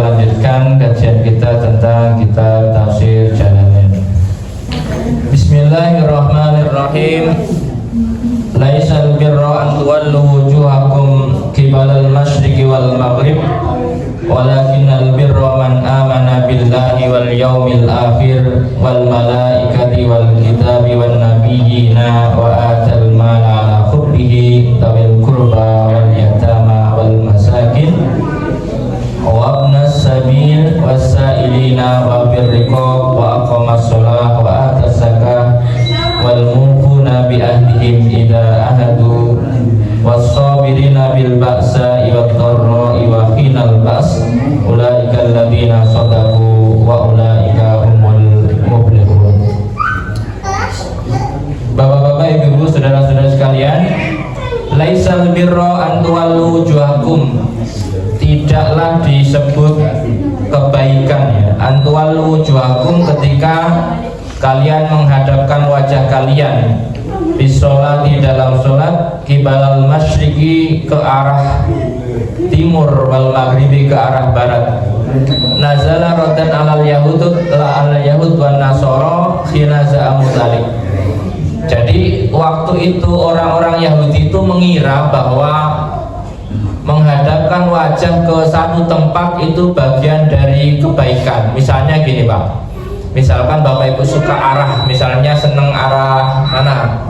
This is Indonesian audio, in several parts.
lanjutkan kajian kita tentang kitab Tafsir Jalalain. Bismillahirrahmanirrahim. Laisal birra an tuwallu wujuhakum qibalal masyriqi wal maghrib, walakinnal birra man amana billahi wal yaumil akhir wal malaikati wal kitabi wan nabiyyina wa atal mala ala hubbihi tawil qurba wal yatama wal masakin wa ibnas sabil wasailina wa birriqab wa aqamas shalah wa atas zakah wal mufuna bi ahdihim idza ahadu was-sabirina bil ba'sa'i wad dharra'i wa hinal ba's ulaika alladziina shadaqu wa ulaika humul muflihun. Bapak-bapak, ibu-ibu, saudara-saudara sekalian, laisal birra an tuwallu wujuhakum, tidaklah disebut kebaikan ya, an tuwallu wujuhakum, ketika kalian menghadapkan wajah kalian bisolati dalam sholat, kibalal masyriqi ke arah timur, wal maghribi ke arah barat. Nazala raddan alal yahud la alal yahud wan nasara khina za'amu dzalik. Jadi waktu itu orang-orang Yahudi itu mengira bahwa menghadapkan wajah ke satu tempat itu bagian dari kebaikan. Misalnya gini Pak, misalkan Bapak Ibu suka arah, misalnya seneng arah mana?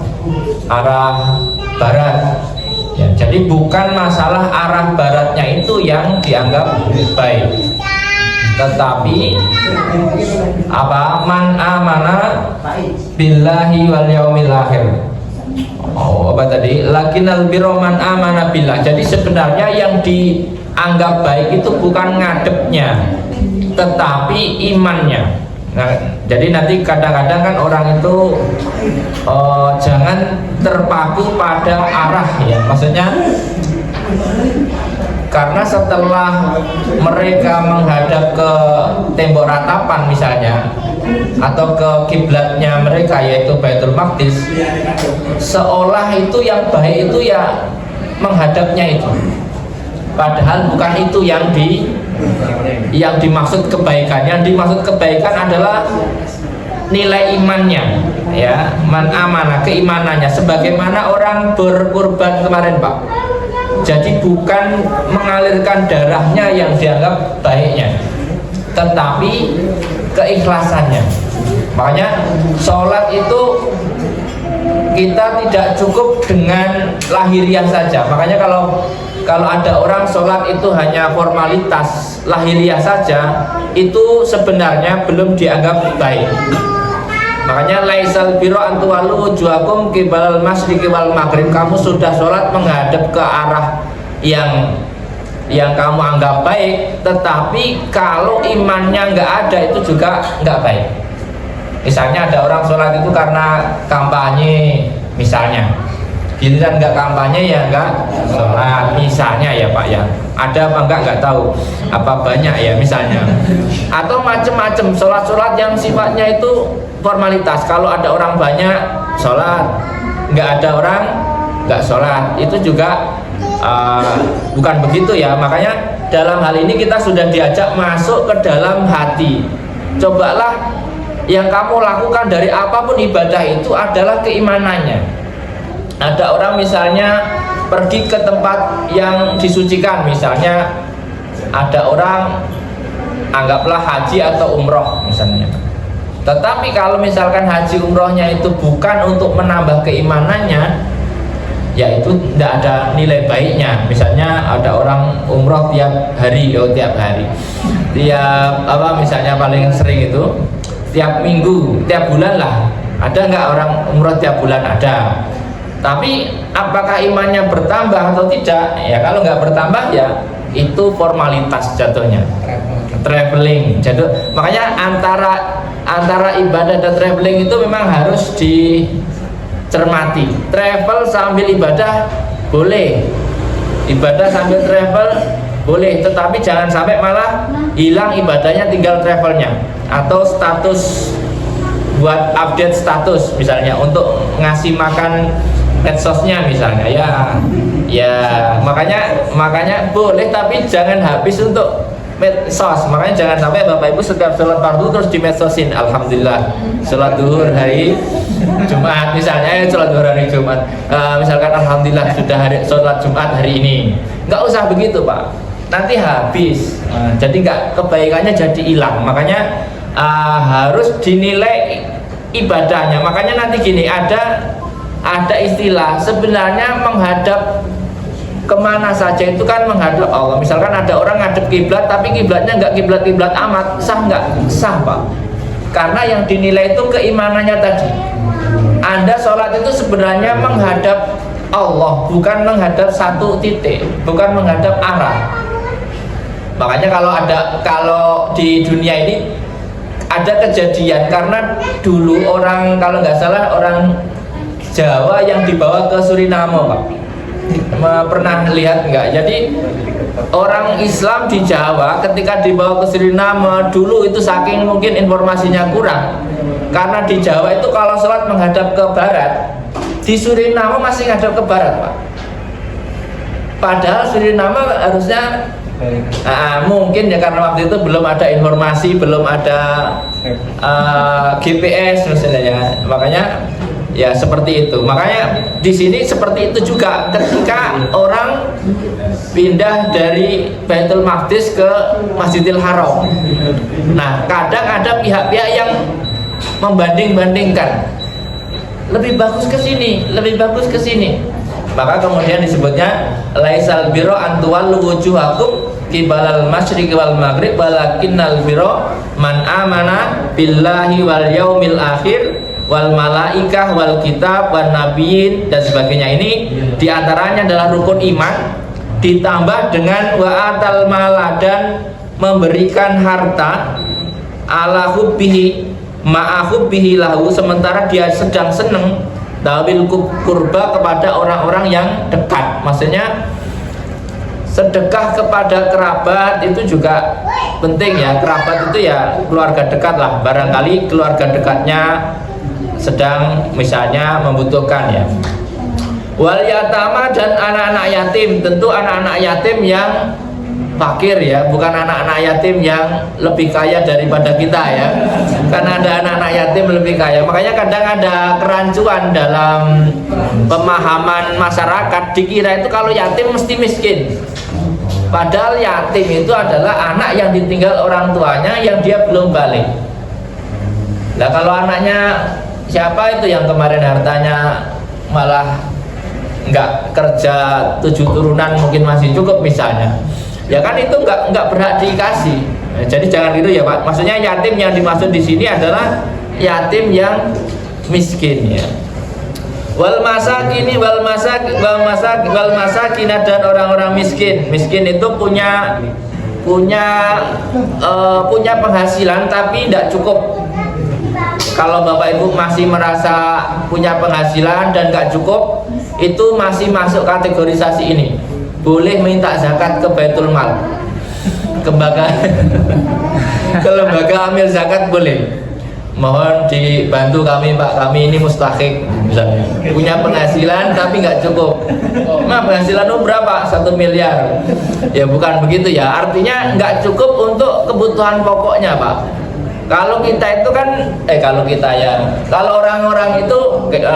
Arah barat ya, jadi bukan masalah arah baratnya itu yang dianggap baik, tetapi apa? Man amana billahi wal yaumil akhir. Oh, apa tadi? Lakinnal birra man amana billah. Jadi sebenarnya yang dianggap baik itu bukan ngadepnya, tetapi imannya. Nah, jadi nanti kadang-kadang kan orang itu jangan terpaku pada arah ya, maksudnya karena setelah mereka menghadap ke tembok ratapan misalnya, atau ke kiblatnya mereka yaitu Baitul Maqdis, seolah itu yang baik itu ya menghadapnya itu, padahal bukan itu yang dimaksud kebaikan. Yang dimaksud kebaikan adalah nilai imannya ya, man amanah, keimanannya, sebagaimana orang berkurban kemarin Pak. Jadi bukan mengalirkan darahnya yang dianggap baiknya, tetapi keikhlasannya. Makanya sholat itu kita tidak cukup dengan lahiriah saja. Makanya kalau ada orang sholat itu hanya formalitas lahiriah saja, itu sebenarnya belum dianggap baik. Makanya laisal birra an tuwallu wujuhakum qibalal masyriqi wal maghrib, kamu sudah sholat menghadap ke arah yang kamu anggap baik, tetapi kalau imannya nggak ada itu juga nggak baik. Misalnya ada orang sholat itu karena kampanye misalnya, giliran nggak kampanye ya nggak sholat misalnya ya Pak ya, ada apa nggak tahu, apa banyak ya misalnya, atau macam-macam sholat yang sifatnya itu formalitas. Kalau ada orang banyak sholat, nggak ada orang nggak sholat, itu juga bukan begitu ya. Makanya dalam hal ini kita sudah diajak masuk ke dalam hati. Cobalah yang kamu lakukan dari apapun ibadah itu adalah keimanannya. Ada orang misalnya pergi ke tempat yang disucikan, misalnya ada orang anggaplah haji atau umroh misalnya, tetapi kalau misalkan haji umrohnya itu bukan untuk menambah keimanannya, ya itu tidak ada nilai baiknya. Misalnya ada orang umroh tiap hari, tiap apa misalnya paling sering itu tiap minggu, tiap bulan lah. Ada nggak orang umroh tiap bulan? Ada. Tapi apakah imannya bertambah atau tidak? Ya kalau nggak bertambah ya itu formalitas jatuhnya, traveling. Jadi makanya antara ibadah dan traveling itu memang harus dicermati. Travel sambil ibadah boleh, ibadah sambil travel boleh, tetapi jangan sampai malah hilang ibadahnya, tinggal travelnya, atau status buat update status misalnya untuk ngasih makan medsosnya misalnya ya makanya boleh, tapi jangan habis untuk medsos. Makanya jangan sampai Bapak Ibu setiap sholat fardu terus di medsosin. Alhamdulillah sholat duhur hari Jumat misalnya, sholat duhur hari Jumat, misalkan alhamdulillah sudah hari sholat Jumat hari ini. Nggak usah begitu Pak, nanti habis. Jadi nggak, kebaikannya jadi hilang. Makanya harus dinilai ibadahnya. Makanya nanti gini, ada istilah sebenarnya menghadap kemana saja itu kan menghadap Allah. Misalkan ada orang ngadep kiblat tapi kiblatnya nggak kiblat amat, sah nggak? Sah Pak, karena yang dinilai itu keimanannya tadi. Anda sholat itu sebenarnya menghadap Allah, bukan menghadap satu titik, bukan menghadap arah. Makanya kalau di dunia ini ada kejadian, karena dulu orang, kalau nggak salah orang Jawa yang dibawa ke Suriname Pak, pernah lihat nggak? Jadi orang Islam di Jawa ketika dibawa ke Suriname dulu itu saking mungkin informasinya kurang, karena di Jawa itu kalau sholat menghadap ke barat, di Suriname masih menghadap ke barat Pak. Padahal Suriname harusnya mungkin ya karena waktu itu belum ada informasi, belum ada GPS misalnya ya, makanya ya seperti itu. Makanya di sini seperti itu juga ketika orang pindah dari Baitul Maqdis ke Masjidil Haram. Nah, kadang ada pihak-pihak yang membanding-bandingkan, lebih bagus ke sini, lebih bagus ke sini. Maka kemudian disebutnya laisal birro antuwallu wujuhakum qibalal masyriqi wal maghrib walakinnal birro man amana billahi wal yaumil akhir wal malaikah wal kitab wan nabiyyin dan sebagainya. Ini diantaranya adalah rukun iman, ditambah dengan wa atal mala, dan memberikan harta ala hubbihi ma'a hubbihi lahu, sementara dia sedang seneng dawil kurba kepada orang-orang yang dekat. Maksudnya sedekah kepada kerabat itu juga penting ya. Kerabat itu ya keluarga dekat lah, barangkali keluarga dekatnya sedang misalnya membutuhkan ya. Wal yatama, dan anak-anak yatim, tentu anak-anak yatim yang fakir ya, bukan anak-anak yatim yang lebih kaya daripada kita ya. Karena ada anak-anak yatim lebih kaya. Makanya kadang ada kerancuan dalam pemahaman masyarakat, dikira itu kalau yatim mesti miskin. Padahal yatim itu adalah anak yang ditinggal orang tuanya yang dia belum balik. Nah kalau anaknya siapa itu yang kemarin hartanya malah nggak kerja 7 turunan mungkin masih cukup misalnya, ya kan itu nggak berhak dikasih. Jadi jangan gitu ya Pak. Maksudnya yatim yang dimaksud di sini adalah yatim yang miskin ya. Wal masakini wal masakin, dan orang-orang miskin. Miskin itu punya penghasilan tapi tidak cukup. Kalau Bapak Ibu masih merasa punya penghasilan dan nggak cukup, itu masih masuk kategorisasi ini. Boleh minta zakat ke Baitul Mal, ke lembaga amil zakat boleh. Mohon dibantu kami Pak, kami ini mustahik misalnya, punya penghasilan tapi nggak cukup. Penghasilanmu berapa? 1 miliar. Ya bukan begitu ya, artinya nggak cukup untuk kebutuhan pokoknya Pak. Kalau kita itu kan, kalau orang-orang itu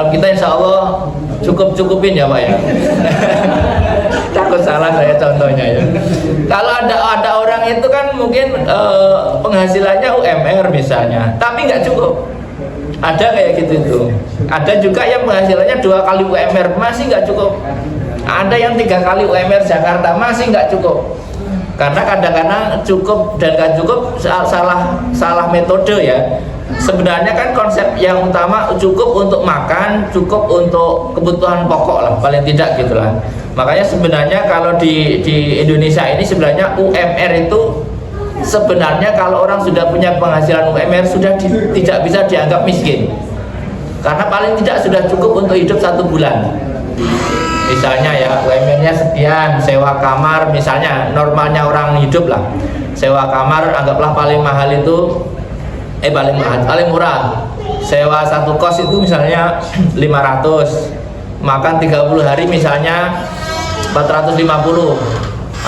kita insya Allah cukup-cukupin ya Pak ya. Takut salah saya contohnya ya. Kalau ada orang itu kan mungkin penghasilannya UMR misalnya, tapi nggak cukup. Ada kayak gitu itu. Ada juga yang penghasilannya 2 kali UMR masih nggak cukup. Ada yang 3 kali UMR Jakarta masih nggak cukup. Karena kadang-kadang cukup dan gak cukup salah metode ya. Sebenarnya kan konsep yang utama cukup untuk makan, cukup untuk kebutuhan pokok lah, paling tidak gitulah. Makanya sebenarnya kalau di Indonesia ini sebenarnya UMR itu sebenarnya kalau orang sudah punya penghasilan UMR sudah tidak bisa dianggap miskin. Karena paling tidak sudah cukup untuk hidup 1 bulan. Misalnya ya UMR-nya sekian, sewa kamar misalnya, normalnya orang hidup lah, sewa kamar anggaplah paling mahal itu paling murah, sewa 1 kos itu misalnya 500, makan 30 hari misalnya 450,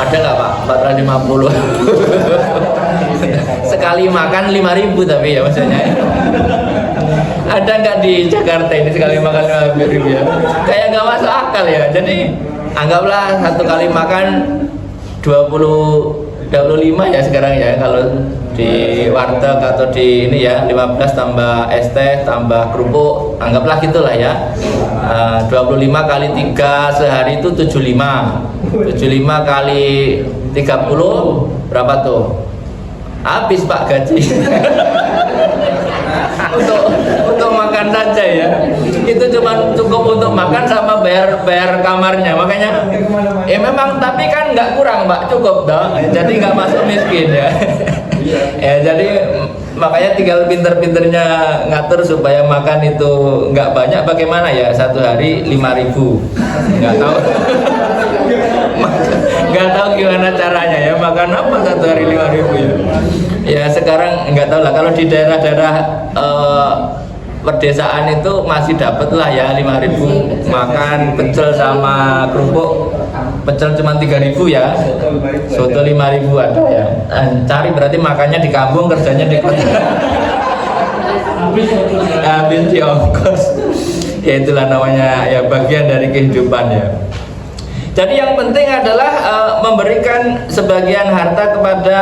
Ada nggak Pak? 450. Sekali makan 5.000 tapi ya maksudnya. Ada nggak di Jakarta ini sekali makan 5.000 ya? Kayak nggak masuk akal ya. Jadi anggaplah satu kali makan 25 ya sekarang ya, kalau di warteg atau di ini ya 15 tambah es teh tambah kerupuk, anggaplah gitulah ya. 25 kali 3 sehari itu 75 kali 30 berapa tuh? Habis Pak gaji. untuk makan saja ya, itu cuma cukup untuk makan sama bayar kamarnya. Makanya ya memang, tapi kan nggak kurang Pak, cukup dong, jadi nggak masuk miskin ya. Ya jadi makanya tinggal pinter-pinternya ngatur supaya makan itu nggak banyak. Bagaimana ya, satu hari 5.000, nggak tahu. Nggak tahu gimana caranya ya, makan apa satu hari 5.000 ya. Ya sekarang nggak tahu lah, kalau di daerah-daerah perdesaan itu masih dapat lah ya 5.000 makan pecel sama kerupuk. Pecel cuma 3.000 ya, soto 5.000 ada ya. Cari berarti makannya di kampung, kerjanya di kota. Habis di ongkos. Ya itulah namanya ya, bagian dari kehidupan ya. Jadi yang penting adalah memberikan sebagian harta kepada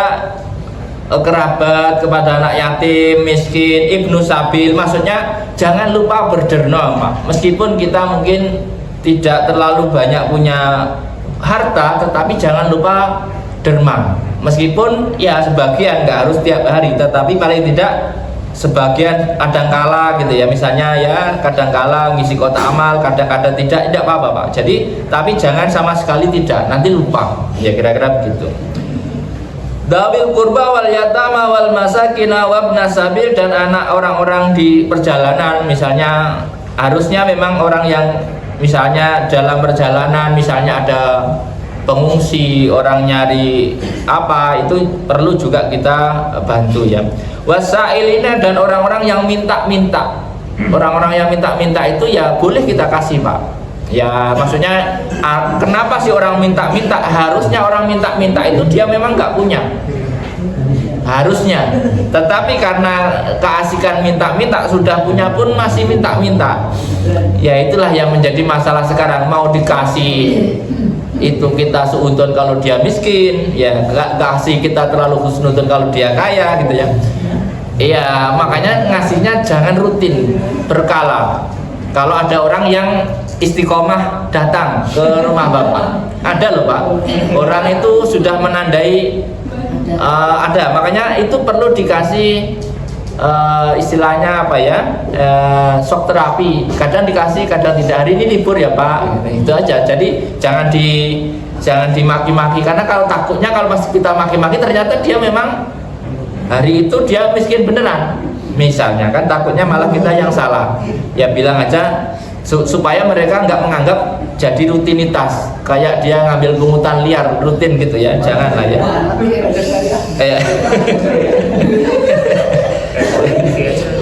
kerabat, kepada anak yatim, miskin, ibnu sabil. Maksudnya jangan lupa berderma Pak. Meskipun kita mungkin tidak terlalu banyak punya harta, tetapi jangan lupa derma. Meskipun ya sebagian, nggak harus tiap hari, tetapi paling tidak sebagian kadangkala gitu ya. Misalnya ya kadangkala ngisi kotak amal, kadang-kadang tidak apa-apa Pak. Jadi tapi jangan sama sekali tidak, nanti lupa. Ya kira-kira begitu. Dawil kurba wal yatama wal masakina wabna sabil, dan anak orang-orang di perjalanan. Misalnya harusnya memang orang yang misalnya dalam perjalanan, misalnya ada pengungsi, orang nyari apa, itu perlu juga kita bantu ya. Wasailina, dan orang-orang yang minta-minta. Orang-orang yang minta-minta itu ya boleh kita kasih Pak. Ya maksudnya kenapa sih orang minta-minta? Harusnya orang minta-minta itu dia memang nggak punya, harusnya. Tetapi karena keasikan minta-minta, sudah punya pun masih minta-minta. Ya itulah yang menjadi masalah sekarang. Mau dikasih itu kita seudon kalau dia miskin, ya nggak kasih kita terlalu husnudon kalau dia kaya gitu ya. Iya, makanya ngasihnya jangan rutin, berkala. Kalau ada orang yang istiqomah datang ke rumah Bapak, ada loh Pak, orang itu sudah menandai ada, makanya itu perlu dikasih istilahnya apa ya, shock terapi. Kadang dikasih, kadang tidak. Hari ini libur ya Pak, itu aja. Jadi jangan dimaki-maki, karena kalau takutnya kalau pas kita maki-maki ternyata dia memang hari itu dia miskin beneran misalnya, kan takutnya malah kita yang salah. Ya bilang aja supaya mereka nggak menganggap jadi rutinitas, kayak dia ngambil pungutan liar rutin gitu ya, janganlah ya.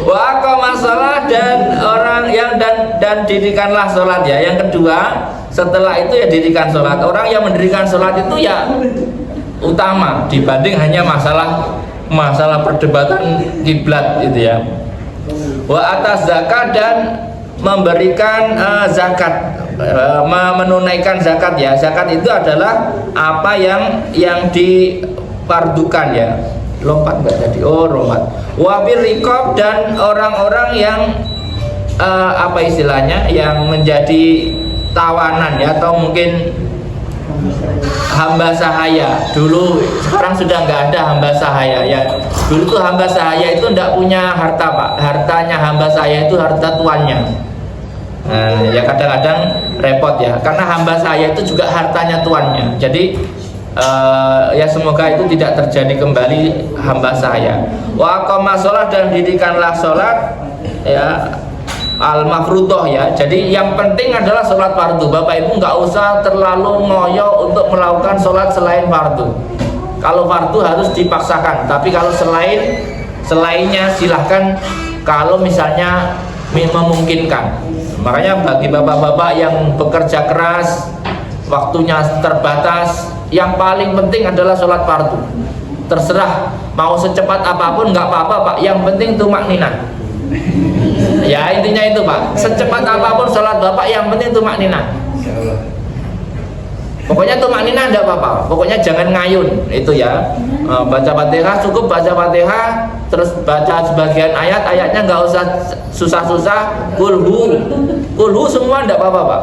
Wa masalah, dan orang yang dan dirikanlah sholat ya. Yang kedua setelah itu ya dirikan sholat. Orang yang mendirikan sholat itu ya utama dibanding hanya masalah perdebatan kiblat gitu ya. Wa atas zakat, dan memberikan zakat, menunaikan zakat ya. Zakat itu adalah apa yang difardukan ya. Lompat nggak jadi, oh lompat. Wafir rikob, dan orang-orang yang apa istilahnya, yang menjadi tawanan ya, atau mungkin hamba sahaya. Dulu, sekarang sudah nggak ada hamba sahaya ya. Dulu tuh hamba sahaya itu nggak punya harta Pak, hartanya hamba sahaya itu harta tuannya. Ya kadang-kadang repot ya, karena hamba sahaya itu juga hartanya tuannya. Jadi ya semoga itu tidak terjadi kembali hamba sahaya. Wa aqama sholat, dan dirikanlah sholat ya, al-mafruḍah ya. Jadi yang penting adalah sholat fardu. Bapak Ibu nggak usah terlalu ngoyo untuk melakukan sholat selain fardu. Kalau fardu harus dipaksakan, tapi kalau selainnya silahkan kalau misalnya memungkinkan. Makanya bagi bapak-bapak yang bekerja keras, waktunya terbatas, yang paling penting adalah sholat fardu. Terserah mau secepat apapun nggak apa-apa Pak, yang penting tumakninah. Ya intinya itu Pak, secepat apapun sholat Bapak yang penting tumakninah. Pokoknya tumakninah enggak apa-apa, pokoknya jangan ngayun itu ya. Baca Fatihah cukup baca Fatihah, terus baca sebagian ayat-ayatnya nggak usah susah-susah. Kulhu semua enggak apa-apa Pak.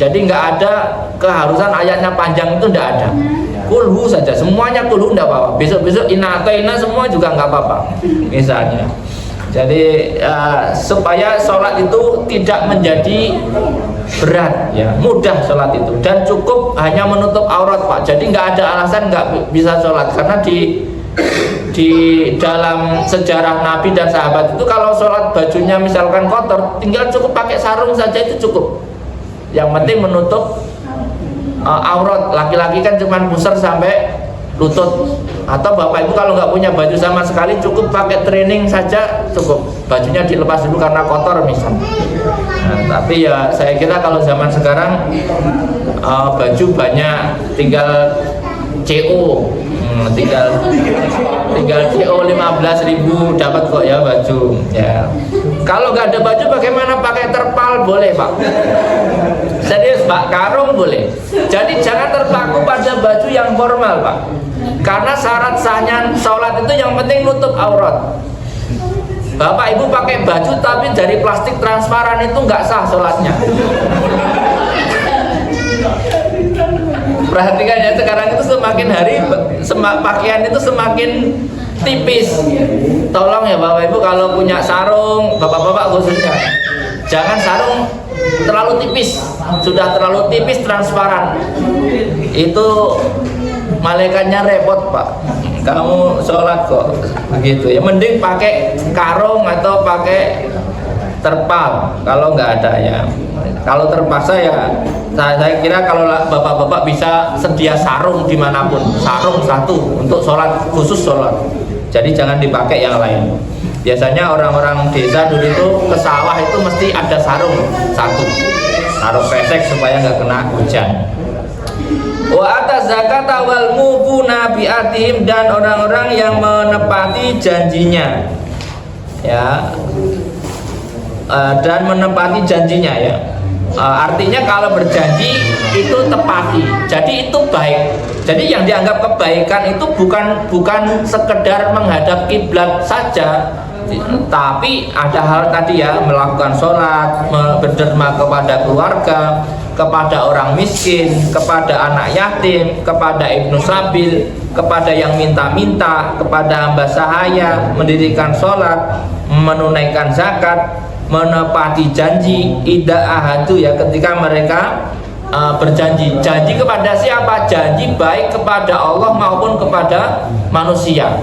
Jadi nggak ada keharusan ayatnya panjang, itu enggak ada. Kulhu saja, semuanya kulhu enggak apa-apa. Besok-besok inna semua juga nggak apa-apa misalnya. Jadi supaya sholat itu tidak menjadi berat ya, mudah sholat itu, dan cukup hanya menutup aurat Pak. Jadi nggak ada alasan nggak bisa sholat, karena di dalam sejarah Nabi dan sahabat itu kalau sholat bajunya misalkan kotor, tinggal cukup pakai sarung saja itu cukup. Yang penting menutup aurat. Laki-laki kan cuma pusar sampai lutut, atau bapak ibu kalau nggak punya baju sama sekali cukup pakai training saja cukup, bajunya dilepas dulu karena kotor misalnya. Tapi ya saya kira kalau zaman sekarang baju banyak, tinggal CO, tinggal CO 15.000 dapat kok ya baju ya. Kalau nggak ada baju bagaimana, pakai terpal boleh Pak, serius Pak, karung boleh. Jadi jangan terpaku pada baju yang formal Pak, karena syarat sahnya sholat itu yang penting nutup aurat. Bapak ibu pakai baju tapi dari plastik transparan itu nggak sah sholatnya. Perhatikan ya, sekarang itu semakin hari pakaian itu semakin tipis. Tolong ya bapak ibu kalau punya sarung, bapak-bapak khususnya, jangan sarung terlalu tipis. Sudah terlalu tipis transparan itu malaikatnya repot Pak, kamu sholat kok begitu ya. Mending pakai karung atau pakai terpal kalau nggak ada ya. Kalau terpaksa ya saya kira kalau bapak-bapak bisa sedia sarung dimanapun, sarung satu untuk sholat, khusus sholat. Jadi jangan dipakai yang lain. Biasanya orang-orang desa dulu itu ke sawah itu mesti ada sarung satu, sarung pesek supaya nggak kena hujan. Wa atas zakat wal mufuna bi'atihim, dan orang-orang yang menepati janjinya ya, dan menepati janjinya ya. Artinya kalau berjanji itu tepati, jadi itu baik. Jadi yang dianggap kebaikan itu bukan sekedar menghadap kiblat saja, tapi ada hal tadi ya, melakukan sholat, berderma kepada keluarga, kepada orang miskin, kepada anak yatim, kepada ibnu sabil, kepada yang minta-minta, kepada hamba sahaya, mendirikan sholat, menunaikan zakat, menepati janji, ida ahadu ya, ketika mereka berjanji. Janji kepada siapa? Janji baik kepada Allah maupun kepada manusia.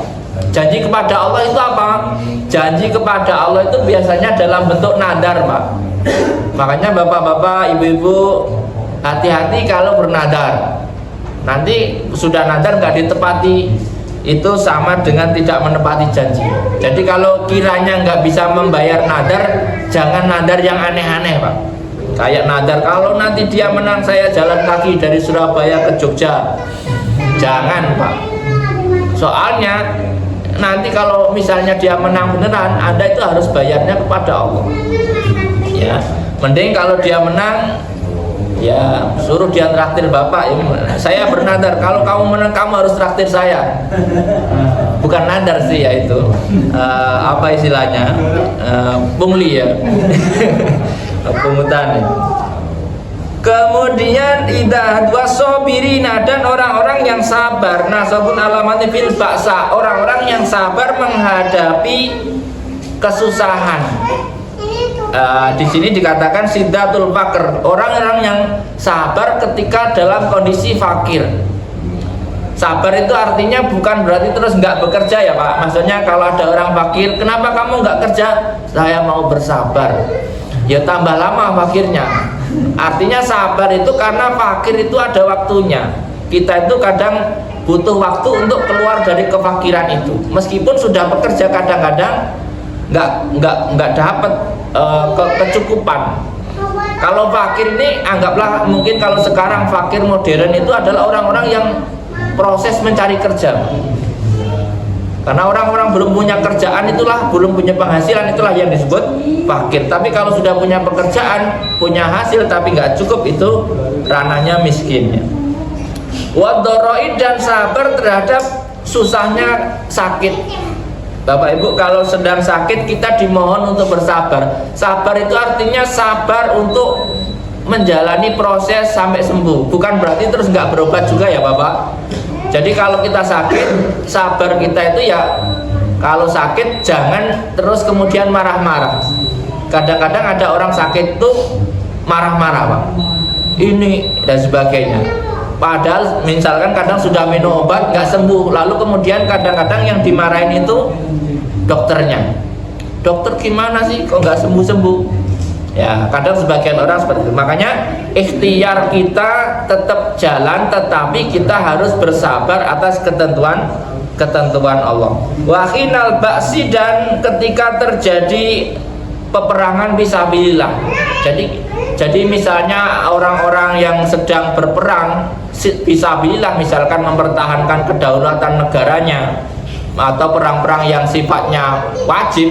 Janji kepada Allah itu apa? Janji kepada Allah itu biasanya dalam bentuk nadar Pak. Makanya bapak-bapak, ibu-ibu, hati-hati kalau bernadar. Nanti sudah nadar nggak ditepati, itu sama dengan tidak menepati janji. Jadi kalau kiranya nggak bisa membayar nadar, jangan nadar yang aneh-aneh Pak. Kayak nadar kalau nanti dia menang saya jalan kaki dari Surabaya ke Jogja. Jangan Pak. Soalnya nanti kalau misalnya dia menang beneran, Anda itu harus bayarnya kepada Allah. Ya, mending kalau dia menang, ya suruh dia traktir bapak. Saya bernadar kalau kamu menang kamu harus traktir saya. Bukan nadar sih ya itu, apa istilahnya, pungli ya. Pungutan. Kemudian idah dua sobirina, dan orang-orang yang sabar. Nasabun alamati fil baksa, orang-orang yang sabar menghadapi kesusahan. Di sini dikatakan sidatul fakir, orang-orang yang sabar ketika dalam kondisi fakir. Sabar itu artinya bukan berarti terus nggak bekerja ya Pak. Maksudnya kalau ada orang fakir, kenapa kamu nggak kerja? Saya mau bersabar. Ya tambah lama fakirnya. Artinya sabar itu karena fakir itu ada waktunya. Kita itu kadang butuh waktu untuk keluar dari kefakiran itu. Meskipun sudah bekerja kadang-kadang nggak dapat kecukupan. Kalau fakir ini anggaplah mungkin kalau sekarang fakir modern itu adalah orang-orang yang proses mencari kerja. Karena orang-orang belum punya kerjaan itulah, belum punya penghasilan itulah yang disebut fakir. Tapi kalau sudah punya pekerjaan, punya hasil tapi nggak cukup, itu ranahnya miskin. Wadoroi, dan sabar terhadap susahnya sakit. Bapak Ibu, kalau sedang sakit kita dimohon untuk bersabar. Sabar itu artinya sabar untuk menjalani proses sampai sembuh. Bukan berarti terus nggak berobat juga ya Bapak. Jadi kalau kita sakit, sabar kita itu ya kalau sakit jangan terus kemudian marah-marah. Kadang-kadang ada orang sakit tuh marah-marah Pak, ini dan sebagainya. Padahal misalkan kadang sudah minum obat nggak sembuh, lalu kemudian kadang-kadang yang dimarahin itu dokternya. Dokter gimana sih kok nggak sembuh-sembuh? Ya kadang sebagian orang seperti itu. Makanya ikhtiar kita tetap jalan, tetapi kita harus bersabar atas ketentuan Allah. Wahinal ba'si, dan ketika terjadi peperangan fisabilillah. Jadi misalnya orang-orang yang sedang berperang fisabilillah, misalkan mempertahankan kedaulatan negaranya atau perang-perang yang sifatnya wajib,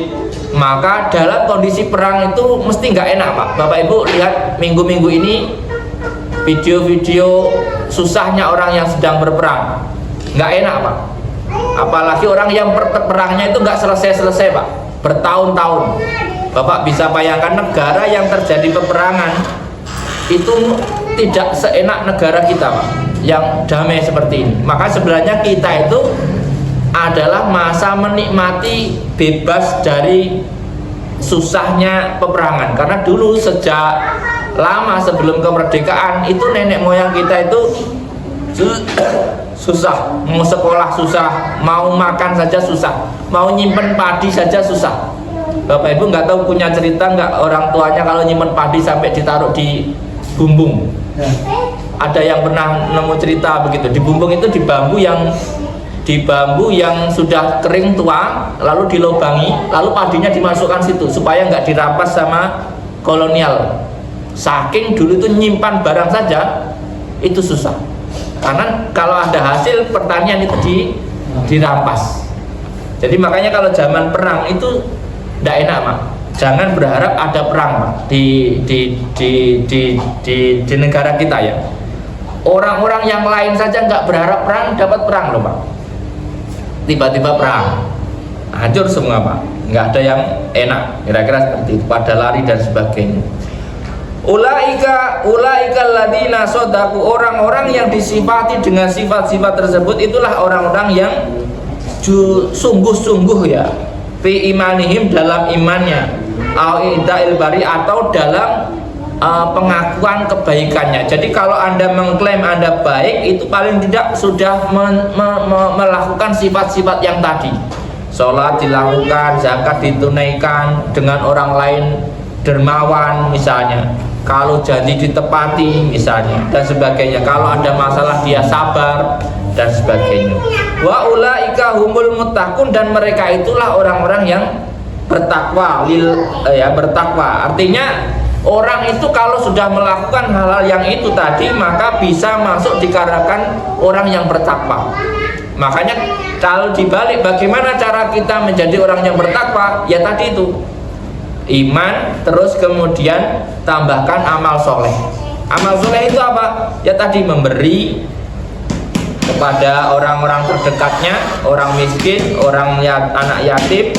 maka dalam kondisi perang itu mesti nggak enak Pak. Bapak Ibu lihat minggu-minggu ini video-video susahnya orang yang sedang berperang, nggak enak Pak. Apalagi orang yang perangnya itu nggak selesai-selesai Pak, bertahun-tahun. Bapak bisa bayangkan negara yang terjadi peperangan itu tidak seenak negara kita Pak, yang damai seperti ini. Maka sebenarnya kita itu adalah masa menikmati bebas dari susahnya peperangan. Karena dulu sejak lama sebelum kemerdekaan itu nenek moyang kita itu susah, mau sekolah susah, mau makan saja susah, mau nyimpen padi saja susah. Bapak Ibu nggak tahu punya cerita nggak orang tuanya kalau nyimpen padi sampai ditaruh di bumbung? Ada yang pernah nemu cerita begitu? Di bumbung itu di bambu yang sudah kering tua, lalu dilobangi, lalu padinya dimasukkan situ supaya nggak dirampas sama kolonial. Saking dulu itu nyimpan barang saja itu susah, karena kalau ada hasil pertanian itu dirampas. Jadi makanya kalau zaman perang itu tidak enak Pak. Jangan berharap ada perang Pak di negara kita ya. Orang-orang yang lain saja nggak berharap perang, dapat perang loh Pak. Tiba-tiba perang, hancur semua Pak, nggak ada yang enak, kira-kira seperti itu, pada lari dan sebagainya. Ulaika alladzina shadaku, orang-orang yang disifati dengan sifat-sifat tersebut itulah orang-orang yang sungguh-sungguh ya fi imanihim, dalam imannya, atau dalam pengakuan kebaikannya. Jadi kalau Anda mengklaim Anda baik, itu paling tidak sudah melakukan sifat-sifat yang tadi. Sholat dilakukan, zakat ditunaikan, dengan orang lain dermawan misalnya, kalau janji ditepati misalnya, dan sebagainya. Kalau ada masalah dia sabar dan sebagainya. Wa ulaika humul muttaqun, dan mereka itulah orang-orang yang bertakwa. Bertakwa artinya orang itu kalau sudah melakukan hal-hal yang itu tadi, maka bisa masuk dikarenakan orang yang bertakwa. Makanya kalau dibalik, bagaimana cara kita menjadi orang yang bertakwa? Ya tadi itu, iman, terus kemudian tambahkan amal soleh. Amal soleh itu apa? Ya tadi, memberi kepada orang-orang terdekatnya, orang miskin, anak yatim,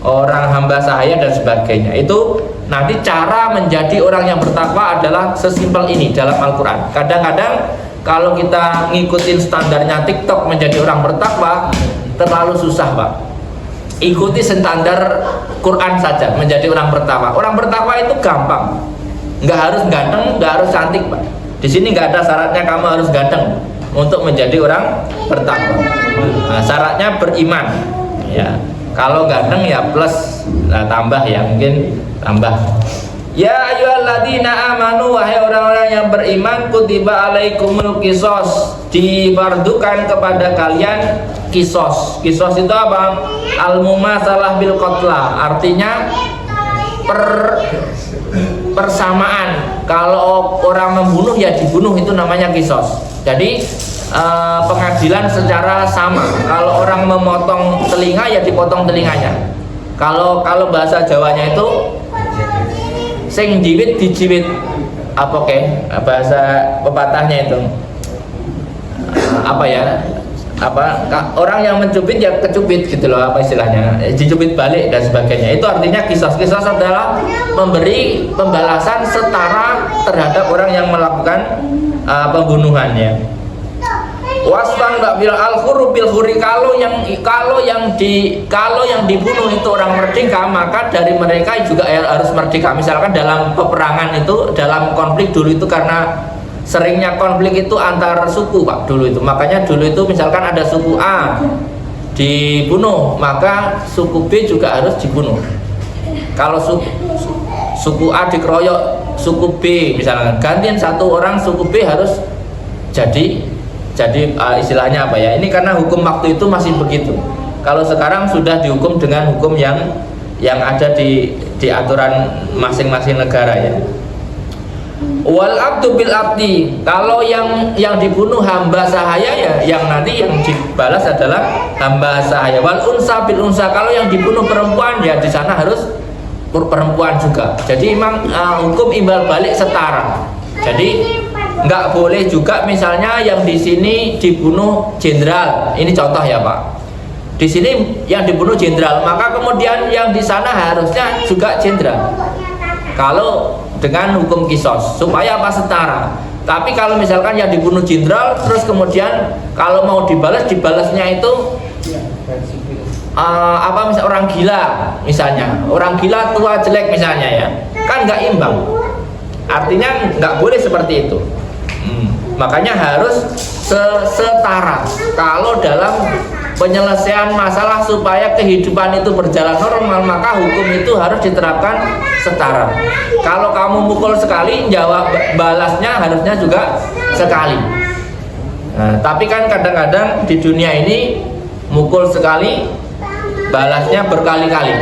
orang hamba sahaya dan sebagainya. Itu nanti cara menjadi orang yang bertakwa adalah sesimpel ini dalam Al-Quran. Kadang-kadang kalau kita ngikutin standarnya TikTok menjadi orang bertakwa terlalu susah Pak. Ikuti standar Quran saja menjadi orang bertakwa. Orang bertakwa itu gampang, nggak harus ganteng, nggak harus cantik Pak. Di sini nggak ada syaratnya kamu harus ganteng untuk menjadi orang bertakwa. Nah, syaratnya beriman ya. Kalau ganteng ya plus, tambah ya, mungkin tambah. Ya ayyuhalladzina amanu, wahai orang-orang yang beriman, kutiba alaikumul qisos, difardukan kepada kalian kisos. Kisos itu apa? Al-mumasalah bil qatla, artinya persamaan. Kalau orang membunuh ya dibunuh, itu namanya kisos. Jadi pengadilan secara sama. Kalau orang memotong telinga ya dipotong telinganya. Kalau bahasa Jawanya itu sing jiwit dijiwit, apa bahasa pepatahnya itu apa ya, orang yang mencubit ya kecubit gitu loh, apa istilahnya, dicubit balik dan sebagainya. Itu artinya kisos adalah memberi pembalasan setara terhadap orang yang melakukan pembunuhannya. Wasfan bil al-khuru bil khuri, kalau yang dibunuh itu orang merdeka, maka dari mereka juga harus merdeka. Misalkan dalam peperangan itu, dalam konflik dulu itu, karena seringnya konflik itu antar suku Pak dulu itu, makanya dulu itu misalkan ada suku A dibunuh, maka suku B juga harus dibunuh. Kalau suku A dikeroyok suku B, misalkan gantian satu orang suku B harus jadi istilahnya apa ya, ini karena hukum waktu itu masih begitu. Kalau sekarang sudah dihukum dengan hukum yang ada di aturan masing-masing negara ya. Wal abdu bil abdi, kalau yang dibunuh hamba sahaya ya, yang nanti yang dibalas adalah hamba sahaya. Wal unsa bil unsa, kalau yang dibunuh perempuan ya di sana harus perempuan juga. Jadi memang hukum imbal balik setara. Jadi nggak boleh juga misalnya yang di sini dibunuh jenderal, ini contoh ya Pak, di sini yang dibunuh jenderal, maka kemudian yang di sana harusnya juga jenderal. Kalau dengan hukum kisos supaya apa, setara. Tapi kalau misalkan yang dibunuh jenderal, terus kemudian kalau mau dibalasnya itu misalnya orang gila, misalnya orang gila tua jelek misalnya ya, kan nggak imbang. Artinya nggak boleh seperti itu. Makanya harus setara. Kalau dalam penyelesaian masalah supaya kehidupan itu berjalan normal, maka hukum itu harus diterapkan setara. Kalau kamu mukul sekali, jawab balasnya harusnya juga sekali. Nah, tapi kan kadang-kadang di dunia ini mukul sekali, balasnya berkali-kali.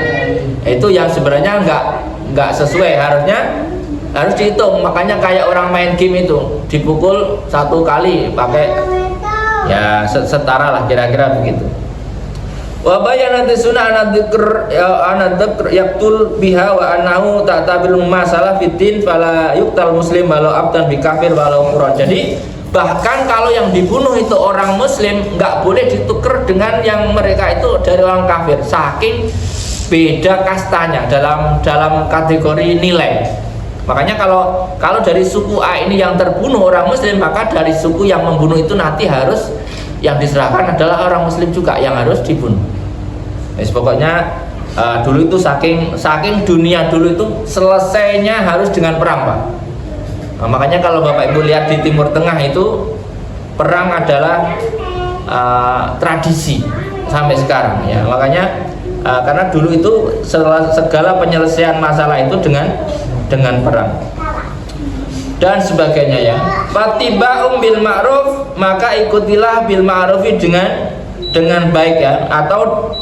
Itu yang sebenarnya nggak sesuai, harus dihitung. Makanya kayak orang main game itu dipukul satu kali pakai ya setara lah, kira-kira begitu. Wa bayanat sunnah anadzikr yaqtul biha wa annahu ta'tabil masalah fitin fala yuqtal muslim walau abdan bi kafir walau qur'an. Jadi bahkan kalau yang dibunuh itu orang muslim, nggak boleh ditukar dengan yang mereka itu dari orang kafir, saking beda kastanya dalam kategori nilai. Makanya kalau dari suku A ini yang terbunuh orang muslim, maka dari suku yang membunuh itu nanti harus yang diserahkan adalah orang muslim juga yang harus dibunuh. Pokoknya dulu itu saking dunia dulu itu selesainya harus dengan perang Pak. Nah, makanya kalau Bapak Ibu lihat di Timur Tengah itu perang adalah tradisi sampai sekarang ya. Makanya karena dulu itu segala penyelesaian masalah itu dengan perang dan sebagainya ya. Fattiba'um bil ma'ruf, maka ikutilah bil ma'rufi dengan baik ya. Atau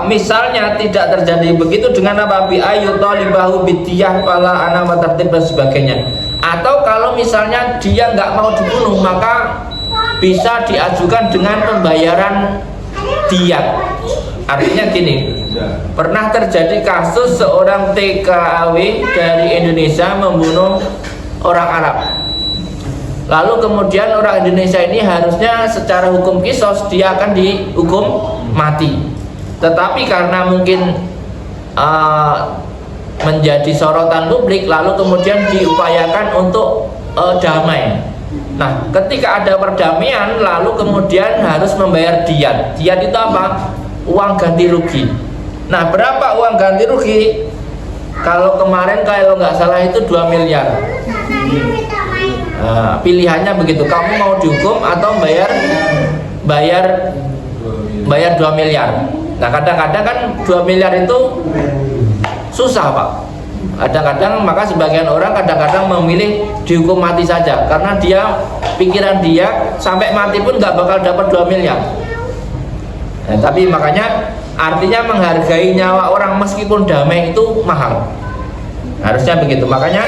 misalnya tidak terjadi begitu dengan apa, bi ayu talibahu bidiyah pala ana wa tertib dan sebagainya. Atau kalau misalnya dia nggak mau dibunuh, maka bisa diajukan dengan pembayaran diyat. Artinya gini, pernah terjadi kasus seorang TKW dari Indonesia membunuh orang Arab. Lalu kemudian orang Indonesia ini harusnya secara hukum kisos dia akan dihukum mati. Tetapi karena mungkin menjadi sorotan publik, lalu kemudian diupayakan untuk damai. Nah, ketika ada perdamaian, lalu kemudian harus membayar diyat. Diyat itu apa? Uang ganti rugi. Nah, berapa uang ganti rugi? Kalau kemarin kalau nggak salah itu 2 miliar. Nah, pilihannya begitu. Kamu mau dihukum atau bayar 2 miliar. Nah, kadang-kadang kan 2 miliar itu susah Pak. Kadang-kadang maka sebagian orang kadang-kadang memilih dihukum mati saja, karena pikiran dia sampai mati pun nggak bakal dapat 2 miliar. Nah, tapi makanya artinya menghargai nyawa orang meskipun damai itu mahal. Harusnya begitu. Makanya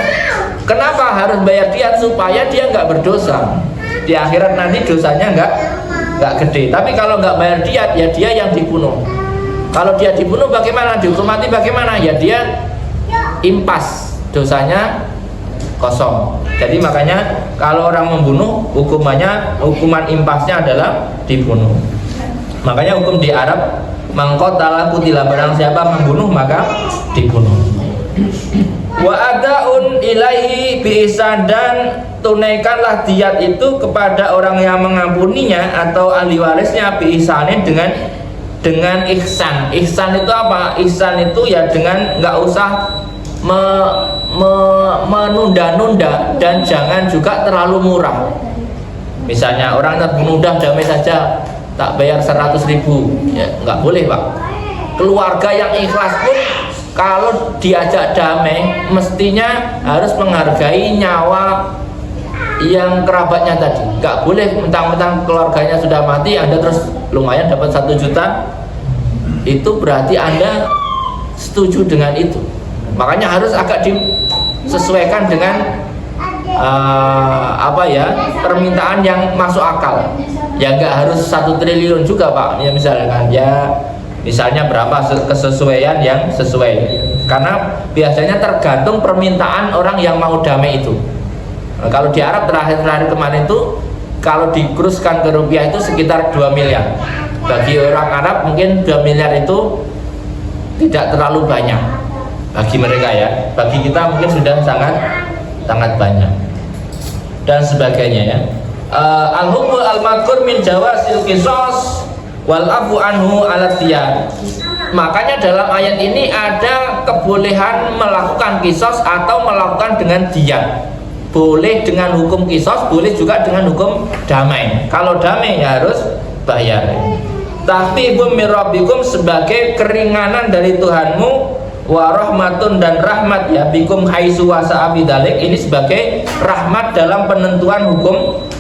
kenapa harus bayar diat? Supaya dia nggak berdosa di akhirat, nanti dosanya nggak gede. Tapi kalau nggak bayar diat, ya dia yang dibunuh. Kalau dia dibunuh bagaimana? Dihukum mati bagaimana? Ya dia impas, dosanya kosong. Jadi makanya kalau orang membunuh, hukuman impasnya adalah dibunuh. Makanya hukum di Arab, mangqatala qutila, barang siapa membunuh maka dibunuh. Wa adaun ilaihi bi ihsan, dan tunaikanlah diat itu kepada orang yang mengampuninya atau ahli warisnya bi ihsanin, dengan ihsan. Ihsan itu apa? Ihsan itu ya dengan nggak usah menunda-nunda, dan jangan juga terlalu murah. Misalnya orang terbunuh, damai saja, tak bayar 100.000, ya nggak boleh Pak. Keluarga yang ikhlas pun kalau diajak damai mestinya harus menghargai nyawa yang kerabatnya tadi. Nggak boleh mentang-mentang keluarganya sudah mati, Anda terus lumayan dapat 1 juta, itu berarti Anda setuju dengan itu. Makanya harus agak disesuaikan dengan permintaan yang masuk akal. Ya nggak harus 1 triliun juga Pak. Ya misalnya berapa kesesuaian yang sesuai. Karena biasanya tergantung permintaan orang yang mau damai itu. Nah, kalau di Arab terakhir kemarin itu, kalau dikuruskan ke rupiah itu sekitar 2 miliar. Bagi orang Arab mungkin 2 miliar itu tidak terlalu banyak bagi mereka ya. Bagi kita mungkin sudah sangat banyak dan sebagainya ya. Al-hukmu al-madhkur min jawasil qisas wal afu anhu ala diyat. Makanya dalam ayat ini ada kebolehan melakukan qisas atau melakukan dengan diyat. Boleh dengan hukum qisas, boleh juga dengan hukum damai. Kalau damai ya harus bayar. Tahfifum min rabbikum, sebagai keringanan dari Tuhanmu, wa rahmatun, dan rahmat ya bikum haitsu wasa'a bidzalik, ini sebagai rahmat dalam penentuan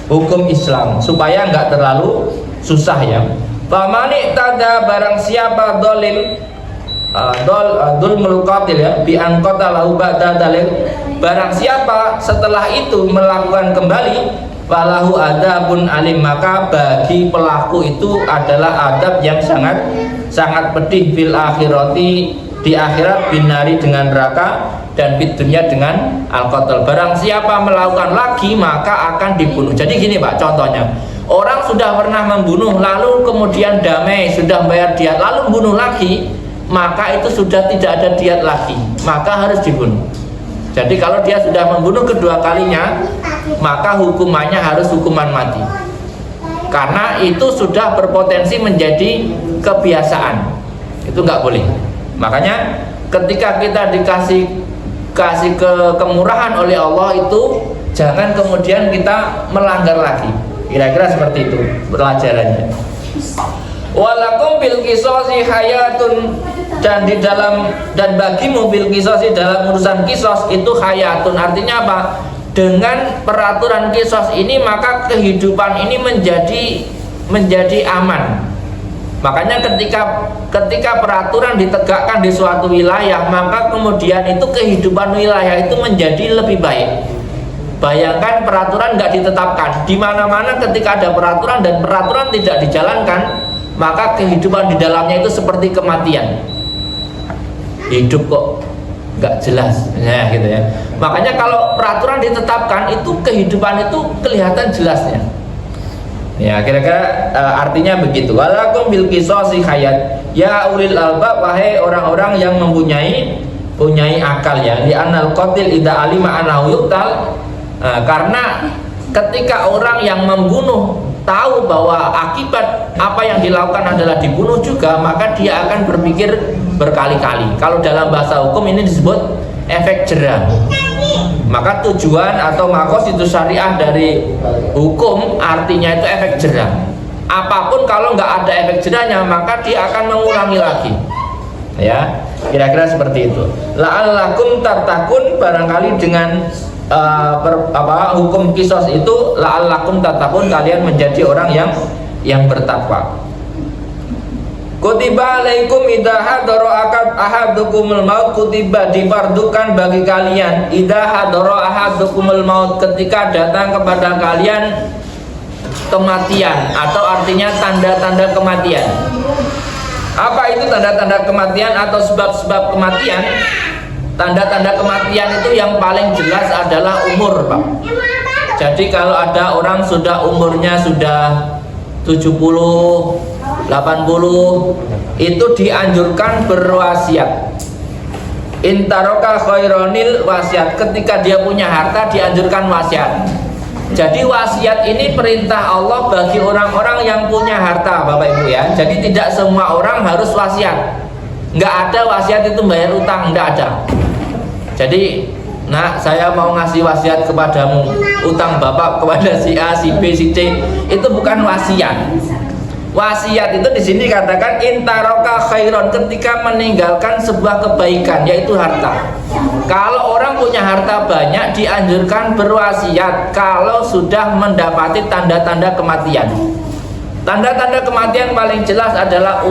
hukum Islam supaya enggak terlalu susah ya. Famani tada, barang siapa dolim dzulmul qatil ya bi an qatalahu ba'da dzalik, barang siapa setelah itu melakukan kembali, falahu adabun alim, maka bagi pelaku itu adalah adab yang sangat pedih fil akhirati, di akhirat, binari dengan neraka, dan di dunia dengan al-qatl. Barang siapa melakukan lagi maka akan dibunuh. Jadi gini Pak, contohnya orang sudah pernah membunuh lalu kemudian damai, sudah bayar diat, lalu bunuh lagi, maka itu sudah tidak ada diat lagi, maka harus dibunuh. Jadi kalau dia sudah membunuh kedua kalinya, maka hukumannya harus hukuman mati, karena itu sudah berpotensi menjadi kebiasaan. Itu nggak boleh. Makanya ketika kita dikasih kemurahan oleh Allah itu, jangan kemudian kita melanggar lagi. Kira-kira seperti itu pelajarannya. Walakum bil qisasi hayatun, dan bagimu bil qisasi, dalam urusan kisos itu hayatun. Artinya apa? Dengan peraturan kisos ini maka kehidupan ini menjadi aman. Makanya ketika peraturan ditegakkan di suatu wilayah, maka kemudian itu kehidupan wilayah itu menjadi lebih baik. Bayangkan peraturan nggak ditetapkan, di mana-mana ketika ada peraturan dan peraturan tidak dijalankan, maka kehidupan di dalamnya itu seperti kematian. Hidup kok nggak jelas, ya gitu ya. Makanya kalau peraturan ditetapkan itu kehidupan itu kelihatan jelasnya. Ya kira-kira artinya begitu. Walakum bil qisasi hayat ya ulil albab, wahai orang-orang yang mempunyai akal ya. Li anal qatil idza alima annahu yuqtal, karena ketika orang yang membunuh tahu bahwa akibat apa yang dilakukan adalah dibunuh juga, maka dia akan berpikir berkali-kali. Kalau dalam bahasa hukum ini disebut efek jera. Maka tujuan atau maqasidus syariah dari hukum artinya itu efek jera. Apapun kalau nggak ada efek jeranya maka dia akan mengulangi lagi. Ya, kira-kira seperti itu. La'allakum tattaqun, barangkali dengan hukum kisos itu la'allakum tattaqun, kalian menjadi orang yang bertakwa. Kutiba alaikum idza hadara ahadukumul maut, kutiba difardukan bagi kalian idza hadara ahadukumul maut, ketika datang kepada kalian kematian, atau artinya tanda-tanda kematian. Apa itu tanda-tanda kematian atau sebab-sebab kematian? Tanda-tanda kematian itu yang paling jelas adalah umur, Pak. Jadi kalau ada orang sudah umurnya sudah 70, 80, itu dianjurkan berwasiat. Intaroka khaironil wasiat, ketika dia punya harta dianjurkan wasiat. Jadi wasiat ini perintah Allah bagi orang-orang yang punya harta, Bapak Ibu ya. Jadi tidak semua orang harus wasiat. Nggak ada wasiat itu bayar utang, nggak ada. Jadi, nak, saya mau ngasih wasiat kepadamu, utang bapak kepada si A, si B, si C, itu bukan wasiat. Wasiat itu di sini katakan intaroka khairon, ketika meninggalkan sebuah kebaikan, yaitu harta. Kalau orang punya harta banyak dianjurkan berwasiat kalau sudah mendapati tanda-tanda kematian. Tanda-tanda kematian paling jelas adalah